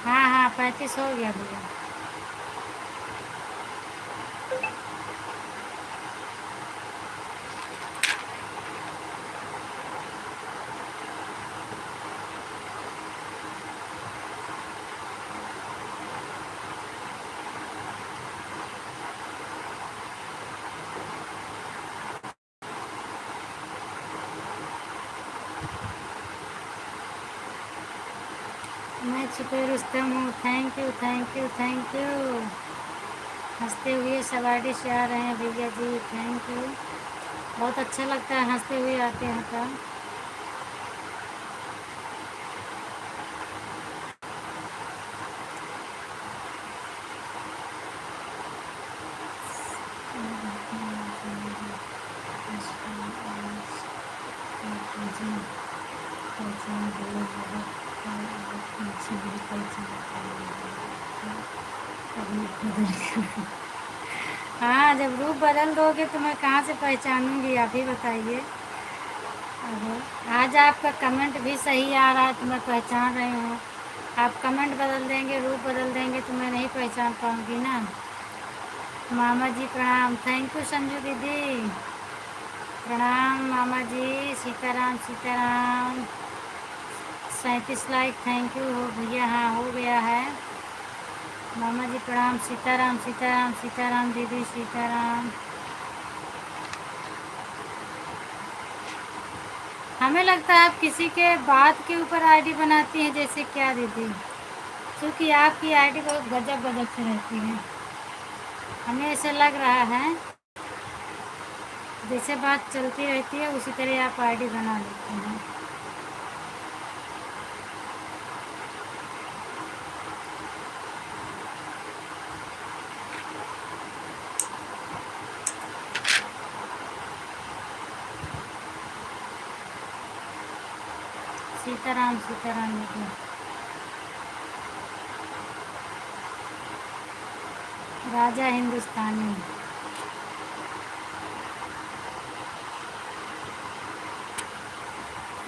हाँ 35 हो गया भैया। मैं छुपे रुस्तम हूँ, thank you thank you thank you. हंसते हुए सवारी से आ रहे हैं भैया जी, थैंक यू। बहुत अच्छा लगता है हंसते हुए आते हैं तो। हाँ, जब रूप बदल दोगे तो मैं कहाँ से पहचानूंगी, आप ही बताइए। आज आपका कमेंट भी सही आ रहा है तो मैं पहचान रही हूँ। आप कमेंट बदल देंगे, रूप बदल देंगे तो मैं नहीं पहचान पाऊँगी ना। मामा जी प्रणाम, थैंक यू संजू दीदी, प्रणाम मामा जी। Sitaram Sitaram, 37 like, thank you हो भैया। हाँ हो गया है। मामा जी प्रणाम, सीताराम सीताराम सीताराम दीदी सीताराम। हमें लगता है आप किसी के बात के ऊपर आईडी बनाती हैं, जैसे क्या दीदी, क्योंकि आपकी आईडी बहुत गजब गजब से रहती है। हमें ऐसा लग रहा है जैसे बात चलती रहती है उसी तरह आप आईडी बना लेते हैं। सीताराम सीताराम दीदी। राजा हिंदुस्तानी,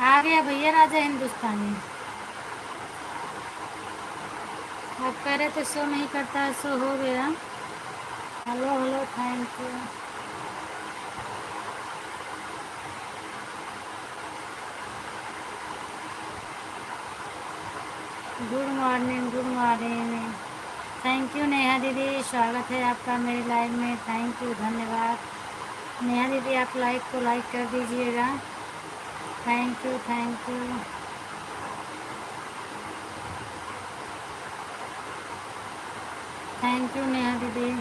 आ गया भैया राजा हिंदुस्तानी। आप कह रहे थे शो नहीं करता है, शो हो गया। Hello hello thank you. Good morning good morning. Thank you Neha दीदी, स्वागत है आपका मेरे लाइव में, थैंक यू धन्यवाद। नेहा दीदी आप लाइक को लाइक कर दीजिएगा, thank you thank you. Thank you Neha दीदी,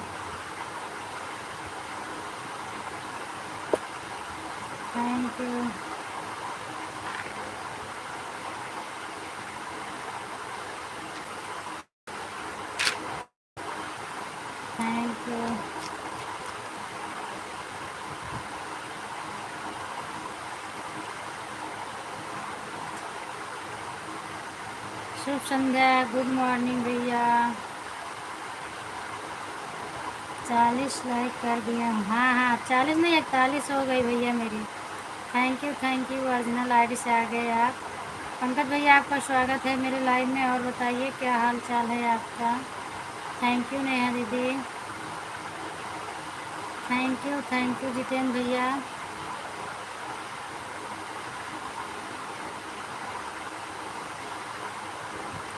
थैंक यू। शुभ संध्या, गुड मॉर्निंग भैया। 40 लाइक कर दिया। हाँ हाँ 40 नहीं 41 हो गई भैया मेरी। थैंक यू ओरिजिनल आईडी से आ गए आप। पंकज भैया आपका स्वागत है मेरे लाइव में। और बताइए क्या हाल चाल है आपका। थैंक यू नेहा दीदी। थैंक यू जितेंद्र भैया।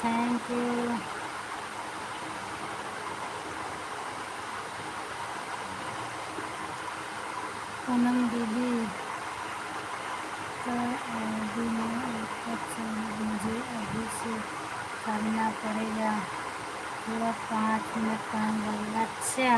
Thank you. पूनम दीदी का अभी में मुझे अभी से करना पड़ेगा, पूरा 5 मिनट काम लगेगा। अच्छा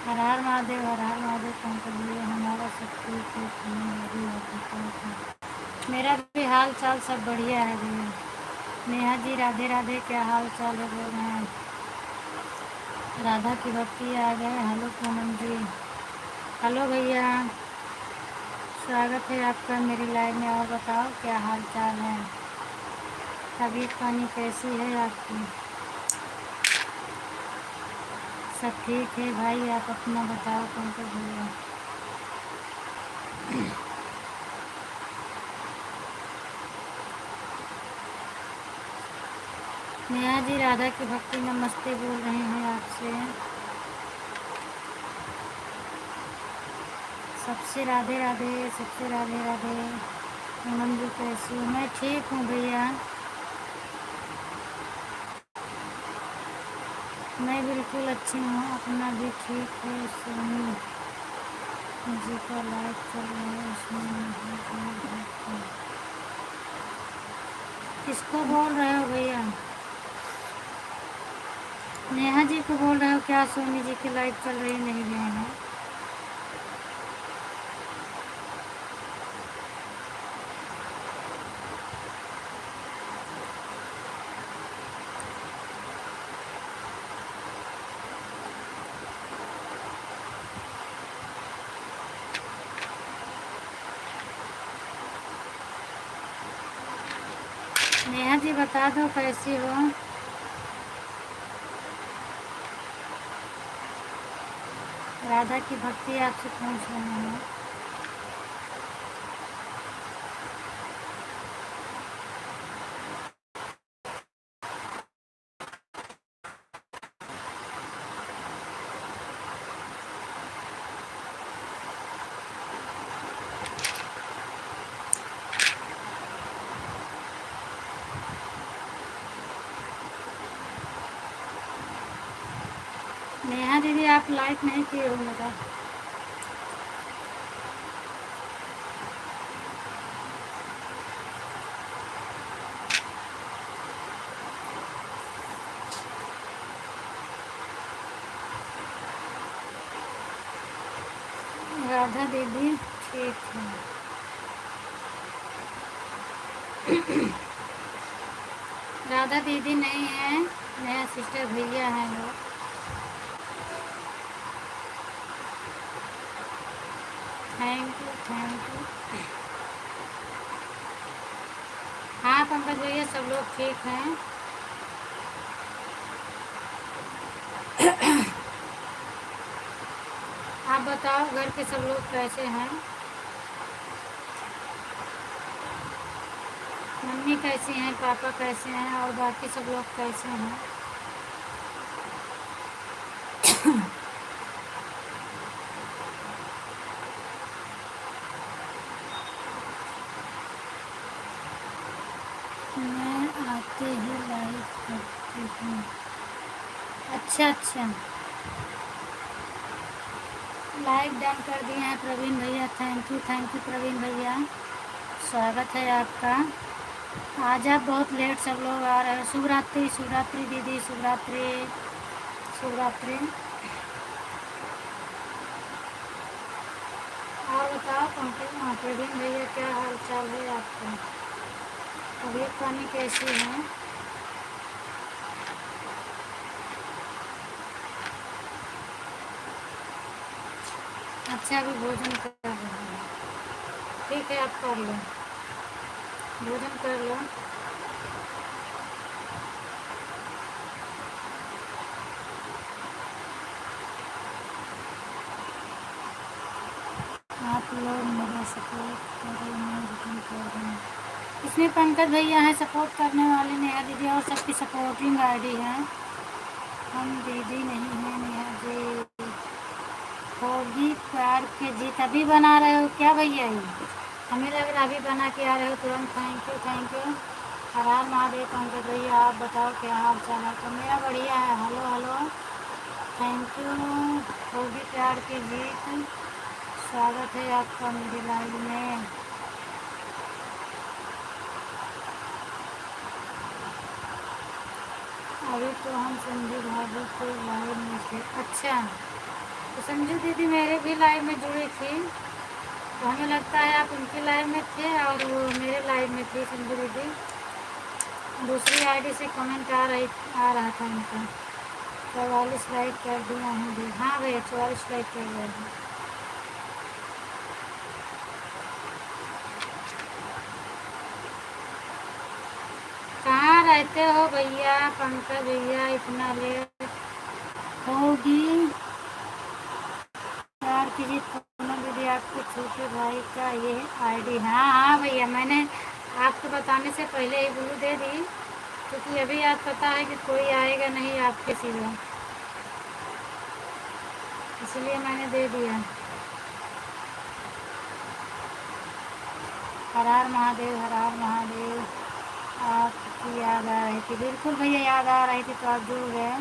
हर हर महादेव पंकज भैया हमारा सब ठीक है। मेरा भी हाल चाल सब बढ़िया है भैया। नेहा जी राधे राधे, क्या हाल चाल है बोल रहे हैं। राधा की भक्ति आ गए। हेलो पूनम जी। हेलो भैया, स्वागत है आपका मेरी लाइव में। और बताओ क्या हाल चाल है, तबीयत पानी कैसी है आपकी। सब ठीक है भाई, आप अपना बताओ पंकज भैया। नेहा जी राधा की भक्ति नमस्ते बोल रहे हैं आपसे। सबसे राधे राधे, सबसे राधे राधे। पूनम जी कैसी हो। मैं ठीक हूँ भैया, मैं बिल्कुल अच्छी हूँ। अपना भी ठीक है। सोनी जी का लाइव चल रहा है, उसमें किसको बोल रहे हो भैया। नेहा जी को बोल रहे हो क्या। सोनी जी की लाइव चल रही नहीं गए हैं। नेहा जी बता दो कैसी हो। राधा की भक्ति आपसे पूछ रहे हैं। नेहा दीदी आप लाइक नहीं किए हो मेरा। राधा दीदी ठीक है। राधा दीदी नहीं है, मेरा सिस्टर भैया है लोग। Thank you. हाँ पंकज भैया सब लोग ठीक हैं। आप बताओ घर के सब लोग कैसे हैं। मम्मी कैसी हैं, पापा कैसे हैं, और बाकी सब लोग कैसे हैं। मैं आते ही लाइव करती हूँ। अच्छा लाइव डन कर दिए हैं प्रवीण भैया। थैंक यू प्रवीण भैया, स्वागत है आपका। आज आप बहुत लेट सब लोग आ रहे हैं। शुभ रात्रि, शुभ रात्रि दीदी, शुभ रात्रि, शुभ रात्रि। और बताओ पंकज प्रवीण भैया, क्या हाल चाल है आपका? तबीयत पानी कैसी है? अच्छा, अभी भोजन कर रहे हैं। ठीक है, आप कर लो, भोजन कर लो। आप लोग मेरा सपोर्ट करें, मैं रिटर्न कर दूँ। इसमें पंकज भैया हैं सपोर्ट करने वाले, नेहा दीदी और सबकी सपोर्टिंग आईडी है। हम दीदी नहीं हैं नेहा जी। होगी प्यार के जीत। अभी बना रहे हो क्या भैया? ये हमें लग रहा अभी बना के आ रहे हो तुरंत। Thank you, thank you. हर हर महादेव पंकज भैया, आप बताओ क्या हाल चाल है? तो मेरा बढ़िया है। Hello hello, thank you. होगी प्यार की जीत, स्वागत है आपका मेरे लाइव में। अभी तो हम संजू भाभी के लाइव में थे। अच्छा, तो संजू दीदी मेरे भी लाइव में जुड़ी थी, तो हमें लगता है आप उनके लाइव में थे और वो मेरे लाइव में थी संजू दीदी। दूसरी आईडी से कमेंट आ रहा था उनका। 44 लाइक कर दिया हूँ भी। हाँ भैया, 44 लाइक कर दिया हूँ। कहाँ रहते हो भैया पंकज भैया, इतना लेट होगी प्यार की जीत? पूनम दीदी, आपके छोटे भाई का ये आईडी? हाँ हाँ भैया, मैंने आपको बताने से पहले ही ब्लू दे दी, क्योंकि अभी आज पता है कि कोई आएगा नहीं आपके सिवा, इसलिए मैंने दे दिया। हर हर महादेव, हर हर महादेव। आपकी याद आ रही थी? बिल्कुल भैया, याद आ रही थी तो आप जुड़ गए।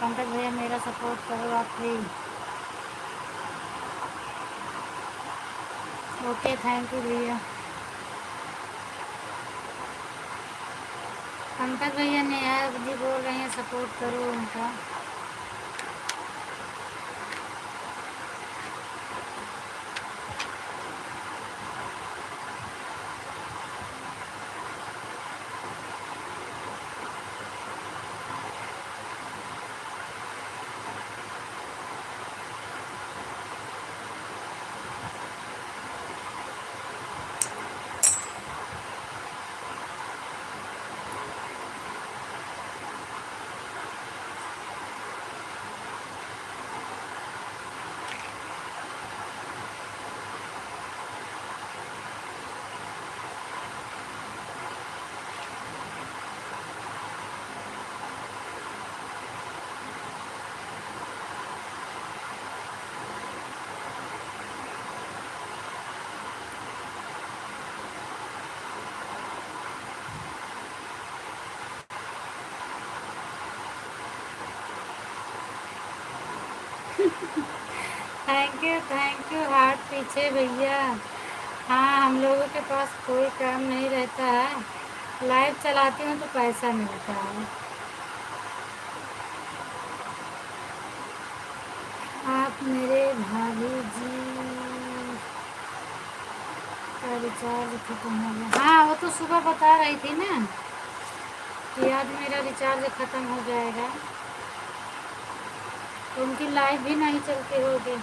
पंकज भैया मेरा सपोर्ट करो आप प्लीज़। ओके, थैंक यू भैया। पंकज भैया नेहा जी बोल रहे हैं सपोर्ट करो उनका। थैंक यू हार्ट पीछे भैया। हाँ, हम लोगों के पास कोई काम नहीं रहता है, लाइव चलाती हूँ तो पैसा मिलता है। आप मेरे भाभी जी का रिचार्ज खत्म हो गया? हाँ, वो तो सुबह बता रही थी ना कि आज मेरा रिचार्ज ख़त्म हो जाएगा, तो उनकी लाइव भी नहीं चलती होगी।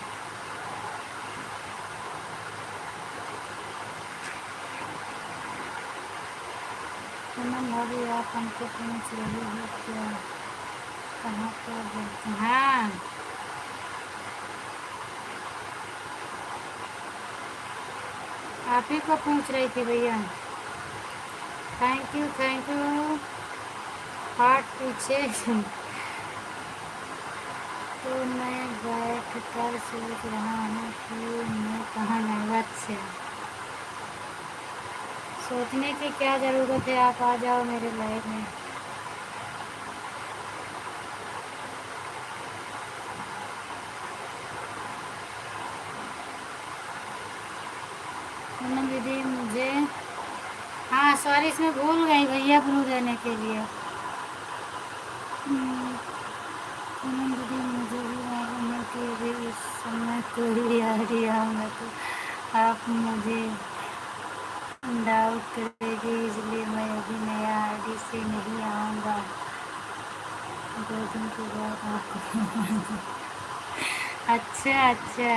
पूनम भाभी, आप हमको पूछ रही हो क्या कहाँ पर रहते हैं? हाँ, आप ही को पूछ रही थी भैया। थैंक यू हार्ट पीछे। तो मैं बैठ कर सोच रहा हूँ कि मैं कहाँ जाऊँ। अच्छा, सोचने की क्या ज़रूरत है, आप आ जाओ मेरे लाइफ में। पूनम दीदी मुझे, हाँ सॉरी, इसमें भूल गई भैया ब्लू देने के लिए। पूनम दीदी, मुझे भी मालूम है कि अभी इस समय कोई आइडिया होगा तो आप मुझे डाउट करेगी, इसलिए मैं अभी नया आईडी से नहीं आऊँगा। 2 दिन के बाद आपको अच्छा अच्छा,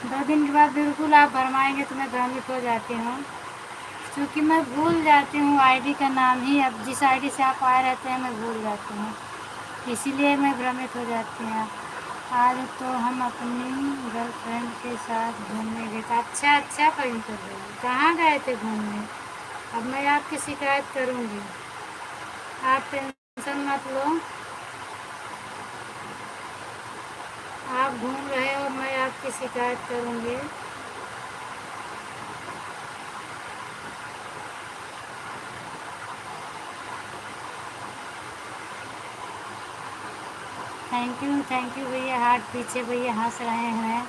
2 दिन के बाद बिल्कुल आप भरमाएंगे तो मैं भ्रमित हो जाती हूँ, क्योंकि मैं भूल जाती हूँ आईडी का नाम ही। अब जिस आईडी से आप आए रहते हैं मैं भूल जाती हूँ, इसीलिए मैं भ्रमित हो जाती हूँ। आज तो हम अपनी गर्लफ्रेंड के साथ घूमने गए थे। अच्छा अच्छा पवित्र भाई, कहाँ गए थे घूमने? अब मैं आपकी शिकायत करूँगी, आप टेंशन मत लो। आप घूम रहे हो, मैं आपकी शिकायत करूँगी। थैंक यू भैया। हाथ पीछे भैया हंस रहे हैं।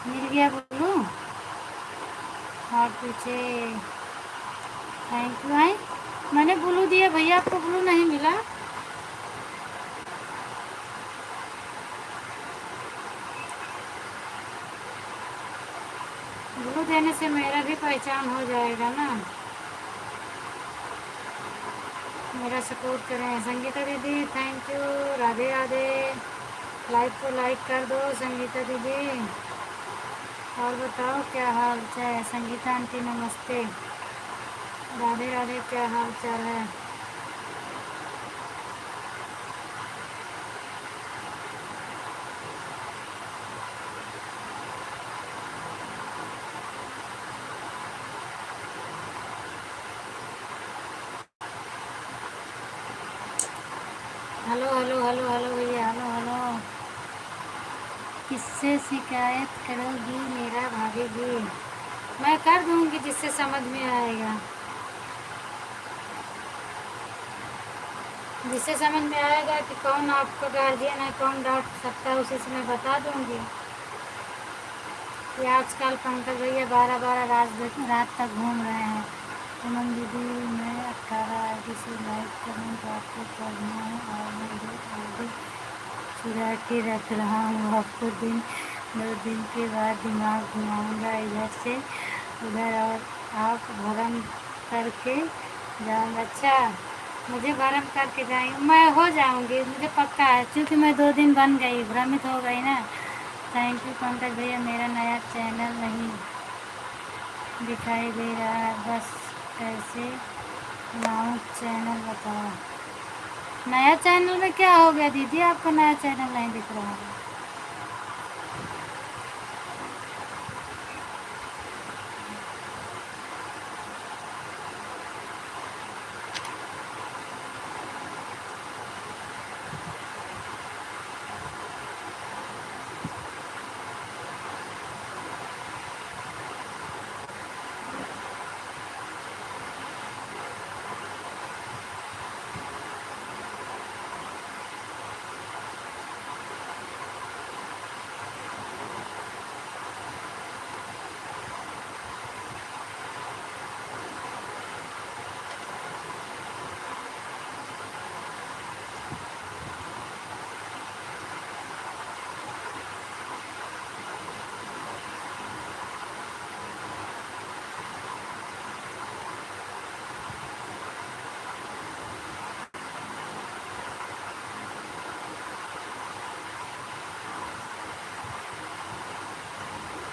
मिल गया बोलू, हाथ पीछे। Thank you. आई मैंने ब्लू दिया भैया, आपको ब्लू नहीं मिला? ब्लू देने से मेरा भी पहचान हो जाएगा ना। मेरा सपोर्ट करें। संगीता दीदी thank you, Radhe Radhe. Like को लाइक कर दो संगीता दीदी। और बताओ क्या हाल चाल है? संगीता आंटी नमस्ते। राधे राधे, क्या हाल चाल है? हेलो हेलो हेलो हेलो भैया, हेलो हेलो। किससे शिकायत करोगी मेरा भाभी जी? मैं कर दूंगी जिससे समझ में आएगा, जिससे समझ में आएगा कि कौन आपका गार्जियन है, कौन डांट सकता है, उसी से मैं बता दूंगी। कि आजकल पंकज भैया 12-12 रात तक घूम रहे हैं। पूनम दीदी, मैं 18 आईडी से लाइक करूँ तो आपको करना है, और मैं 2 आईडी चुरा के रख रहा हूँ। आपको 2 दिन के बाद दिमाग घुमाऊँगा इधर से उधर, और आप भरम करके जाऊँगा। अच्छा, मुझे भरम करके जाएंगे? मैं हो जाऊँगी, मुझे पक्का है, क्योंकि मैं 2 दिन बन गई, भ्रमित हो गई ना। थैंक यू पंकज भैया। मेरा नया चैनल नहीं दिखाई दे रहा है, बस कैसे लाऊं चैनल बताओ। नया चैनल में क्या हो गया दीदी, आपका नया चैनल नहीं दिख रहा है?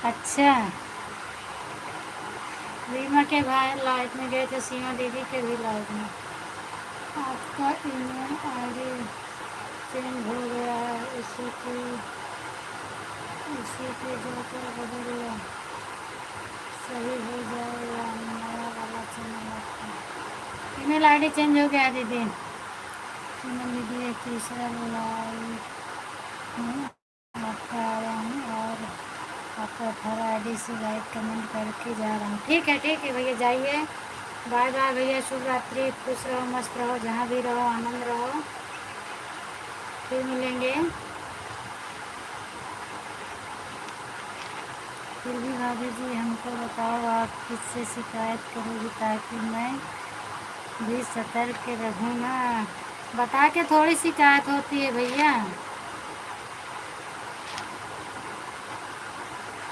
अच्छा, रीमा के भाई लाइफ में गए थे, सीमा दीदी के भी लाइफ में। आपका ईमेल आईडी चेंज हो गया है, इसी के जाकर बदल लो, सही हो जाएगा। नया वाला चैनल आपका ईमेल आईडी चेंज हो गया दीदी। सीमा दीदी, एक तीसरा लाइव में आपका आया हूँ, और आपका 18 आईडी से लाइक कमेंट करके जा रहा हूँ। ठीक है भैया, जाइए। बाय बाय भैया, शुभ रात्रि, खुश रहो, मस्त रहो, जहाँ भी रहो आनंद रहो। फिर मिलेंगे। फिर भी भाभी जी हमको बताओ आप किससे शिकायत करोगी ताकि मैं भी सतर्क रहूँ ना। बता के थोड़ी शिकायत होती है भैया।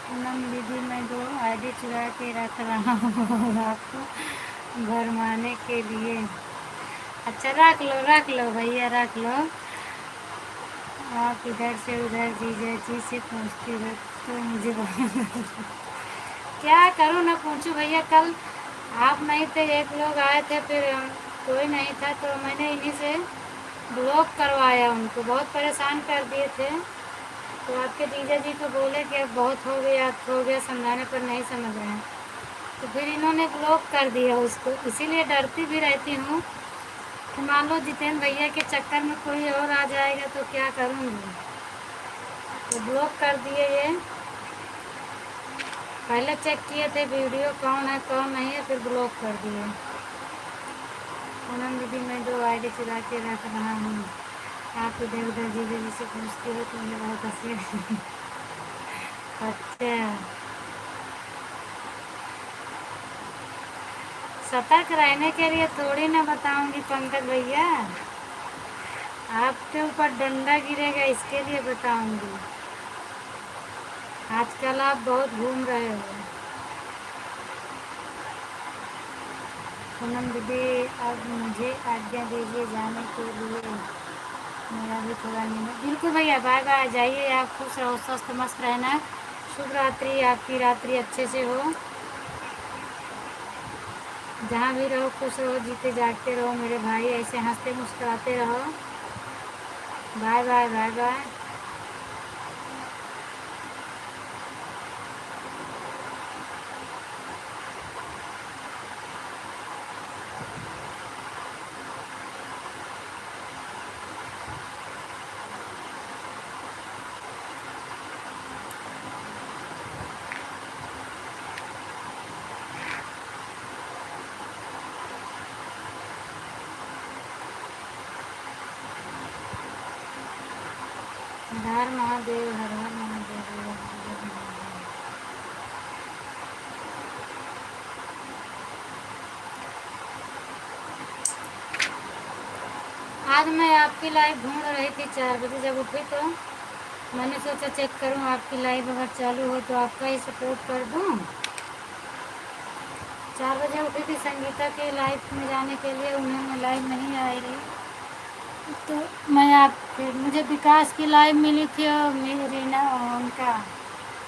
पूनम दीदी मैं 2 आईडी चुरा के रख रहा हूँ आपको भरमाने के लिए। अच्छा रख लो भैया रख लो। आप इधर से उधर जीजा जी से पूछती हो तो मुझे क्या करूँ ना पूछूं भैया। कल आप नहीं थे, एक लोग आए थे, फिर कोई नहीं था तो मैंने इन्हीं से ब्लॉक करवाया। उनको बहुत परेशान कर दिए थे तो आपके जीजा जी को बोले कि अब बहुत हो गया, समझाने पर नहीं समझ रहे हैं तो फिर इन्होंने ब्लॉक कर दिया उसको। इसीलिए डरती भी रहती हूँ कि मान लो जितेंद्र भैया के चक्कर में कोई और आ जाएगा तो क्या करूँगी। तो ब्लॉक कर दिए ये। पहले चेक किए थे वीडियो कौन है कौन नहीं है, फिर ब्लॉक कर दिए। पूनम दीदी मैं 2 आईडी चुरा के रख रहा हूँ। आप इधर उधर जीजा जी से पूछते हो तो मुझे बहुत हंसी आती है। अच्छा सतर्क रहने के लिए थोड़ी ना बताऊंगी पंकज भैया, आपके ऊपर डंडा गिरेगा इसके लिए बताऊंगी। आजकल आप बहुत घूम रहे हो। पूनम दीदी अब मुझे आज्ञा दीजिए जाने के लिए, मेरा भी थोड़ा नहीं। बिल्कुल भैया बाय बाय, जाइए आप खुश रहो, स्वस्थ मस्त रहना। शुभ रात्रि, आपकी रात्रि अच्छे से हो। जहाँ भी रहो खुश रहो, जीते जागते रहो मेरे भाई, ऐसे हंसते मुस्कुराते रहो। Bye bye bye bye. हर महादेव हर हर महादेव हर हर महादेव। आज मैं आपकी लाइव ढूंढ रही थी, 4 बजे जब उठी तो मैंने सोचा चेक करूं आपकी लाइव अगर चालू हो तो आपका ही सपोर्ट कर दूं। 4 बजे उठी थी संगीता के लाइव में जाने के लिए, उन्हें लाइव नहीं आ रही तो मैं आप फिर मुझे विकास की लाइव मिली थी और मेरी रीना उनका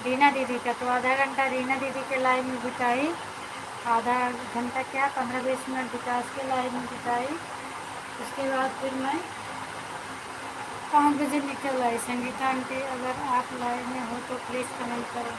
रीना दीदी का, तो आधा घंटा रीना दीदी के लाइव में बिताई। आधा घंटा क्या 15-20 मिनट विकास के लाइव में बिताई। उसके बाद फिर मैं 5 बजे निकल आई। संगीता आंटी अगर आप लाइव में हो तो प्लीज़ कमेंट करें।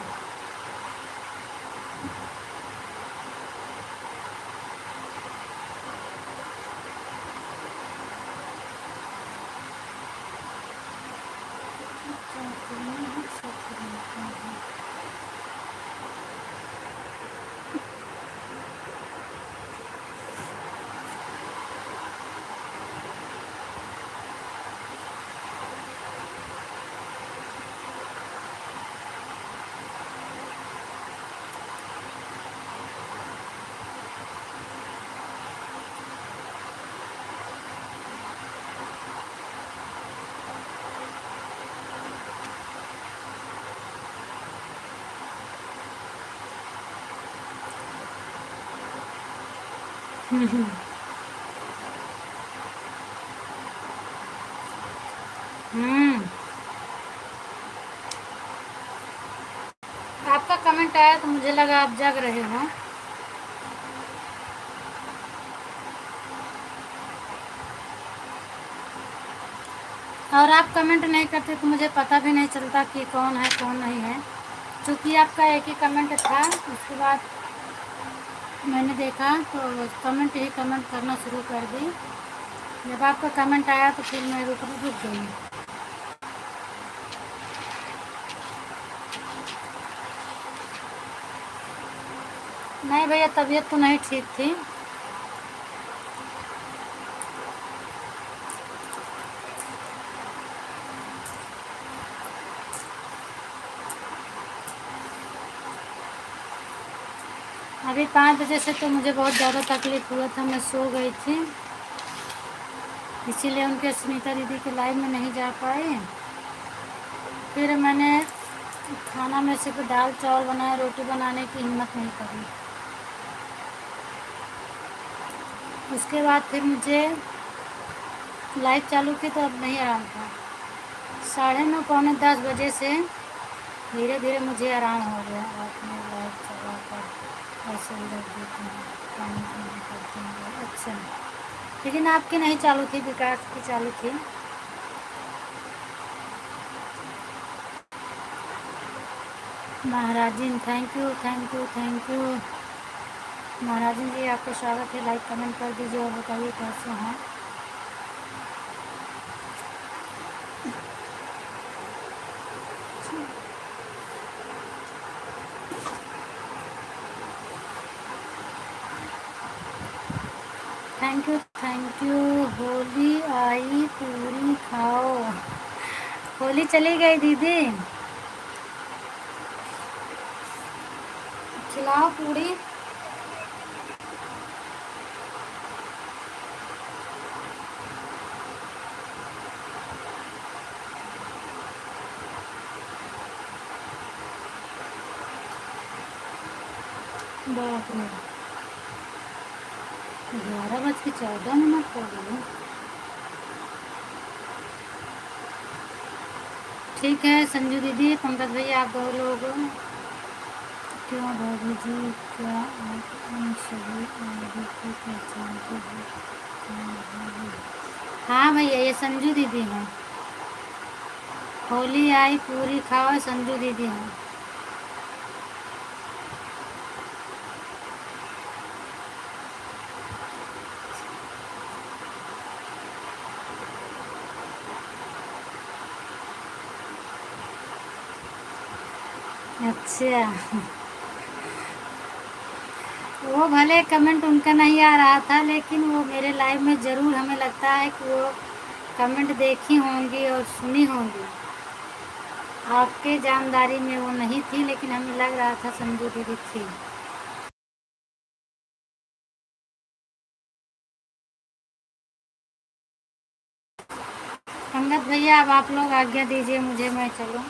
हम्म, आपका कमेंट आया तो मुझे लगा आप जग रहे हो। और आप कमेंट नहीं करते तो मुझे पता भी नहीं चलता कि कौन है कौन नहीं है। क्योंकि आपका एक ही कमेंट था, उसके बाद मैंने देखा तो कमेंट ही कमेंट करना शुरू कर दी। जब आपका कमेंट आया तो फिर मैं रुक गई। नहीं भैया तबीयत तो नहीं ठीक थी। अभी 5 बजे से तो मुझे बहुत ज़्यादा तकलीफ़ हुआ था, मैं सो गई थी, इसीलिए उनके सुनीता दीदी के लाइव में नहीं जा पाए। फिर मैंने खाना में सिर्फ दाल चावल बनाया, रोटी बनाने की हिम्मत नहीं करी। उसके बाद फिर मुझे लाइव चालू की तो अब नहीं आराम था। 9:30 पौने 10 बजे से धीरे धीरे मुझे आराम हो गया। रात में लाइव चला कर ऐसे ही रख देते हैं, पानी पीने करते हैं। अच्छा, लेकिन आपकी नहीं चालू थी, विकास की चालू थी। महाराजिन thank you thank you thank you. महाराजिन जी आपका स्वागत है, लाइक कमेंट कर दीजिए और बताइए कैसे हैं। Thank you thank you. Holi आई पूरी खाओ। होली चली गई दीदी, खिलाओ पूरी। बाप रे, 11:14 हो गए। ठीक है संजू दीदी, पंकज भैया आप 2 लोग क्यों भाभी जी, क्या आप उन सभी आदि को पहचानते हो? हाँ भैया, ये संजू दीदी हैं। होली आई पूरी खाओ, संजू दीदी हैं। अच्छा, वो भले कमेंट उनका नहीं आ रहा था, लेकिन वो मेरे लाइव में ज़रूर, हमें लगता है कि वो कमेंट देखी होंगी और सुनी होंगी। आपके जानदारी में वो नहीं थी, लेकिन हमें लग रहा था संजू दीदी थी। पंकज भैया अब आप लोग आज्ञा दीजिए मुझे, मैं चलूँ।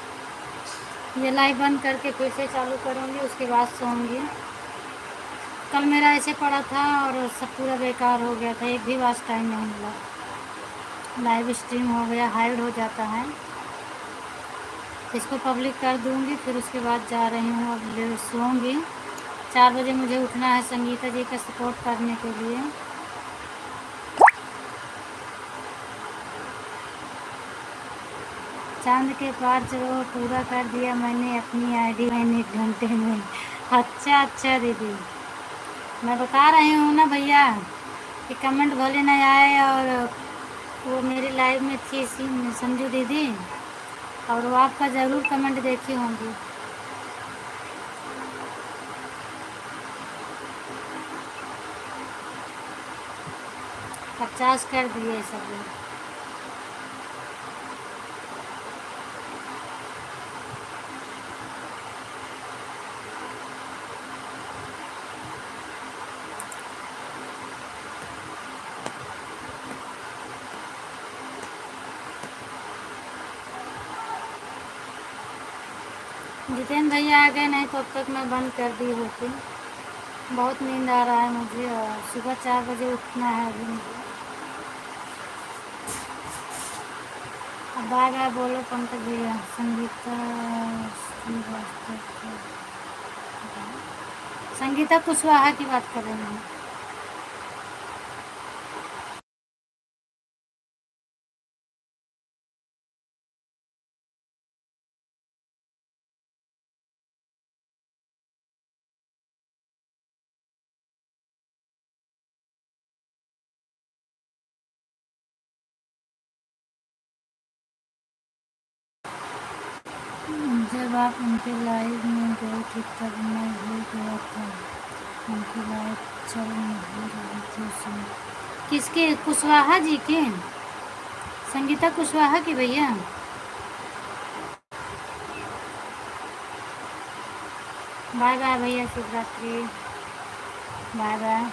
ये लाइव बंद करके फिर से चालू करूँगी, उसके बाद सोऊंगी। कल मेरा ऐसे पड़ा था और सब पूरा बेकार हो गया था, एक भी वाच टाइम नहीं मिला। लाइव स्ट्रीम हो गया, हाइड हो जाता है। इसको पब्लिक कर दूँगी, फिर उसके बाद जा रही हूँ, अब सोऊंगी। 4 बजे मुझे उठना है संगीता जी का सपोर्ट करने के लिए। चांद के पार चलो, पूरा कर दिया मैंने अपनी आईडी मैंने 1 घंटे में। अच्छा अच्छा दीदी, मैं बता रही हूँ ना भैया कि कमेंट भले नहीं आए, और वो मेरी लाइव में थी संजू दीदी, और वो आपका ज़रूर कमेंट देखी होंगी। पचास कर दिए सब लोग। जितेंद्र भैया आ गए, नहीं तो अब तक मैं बंद कर दी होती। बहुत नींद आ रहा है मुझे, और सुबह 4 बजे उठना है अभी मुझे। अब बाय बाय बोलो पंकज भैया। संगीता श्रीवास्तव, संगीता कुशवाहा की बात कर रही हूँ। जब आप उनके लाइव में गए थे तब मैं भूल गया था, उनकी लाइव चल नहीं रही थी उसमें। किसके? कुशवाहा जी के? संगीता कुशवाहा की भैया? बाय बाय भैया, शुभ रात्रि। Bye bye.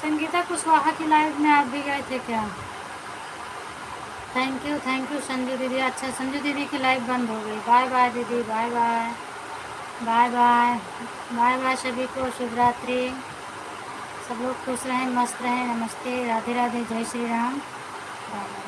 संगीता कुशवाहा की लाइव में आप भी गए थे क्या? थैंक यू संजू दीदी। अच्छा संजू दीदी की लाइव बंद हो गई। बाय बाय दीदी, bye bye bye bye bye bye. सभी को शुभ रात्रि। सब लोग खुश रहें, मस्त रहें। नमस्ते, राधे राधे, जय श्री राम। Bye bye.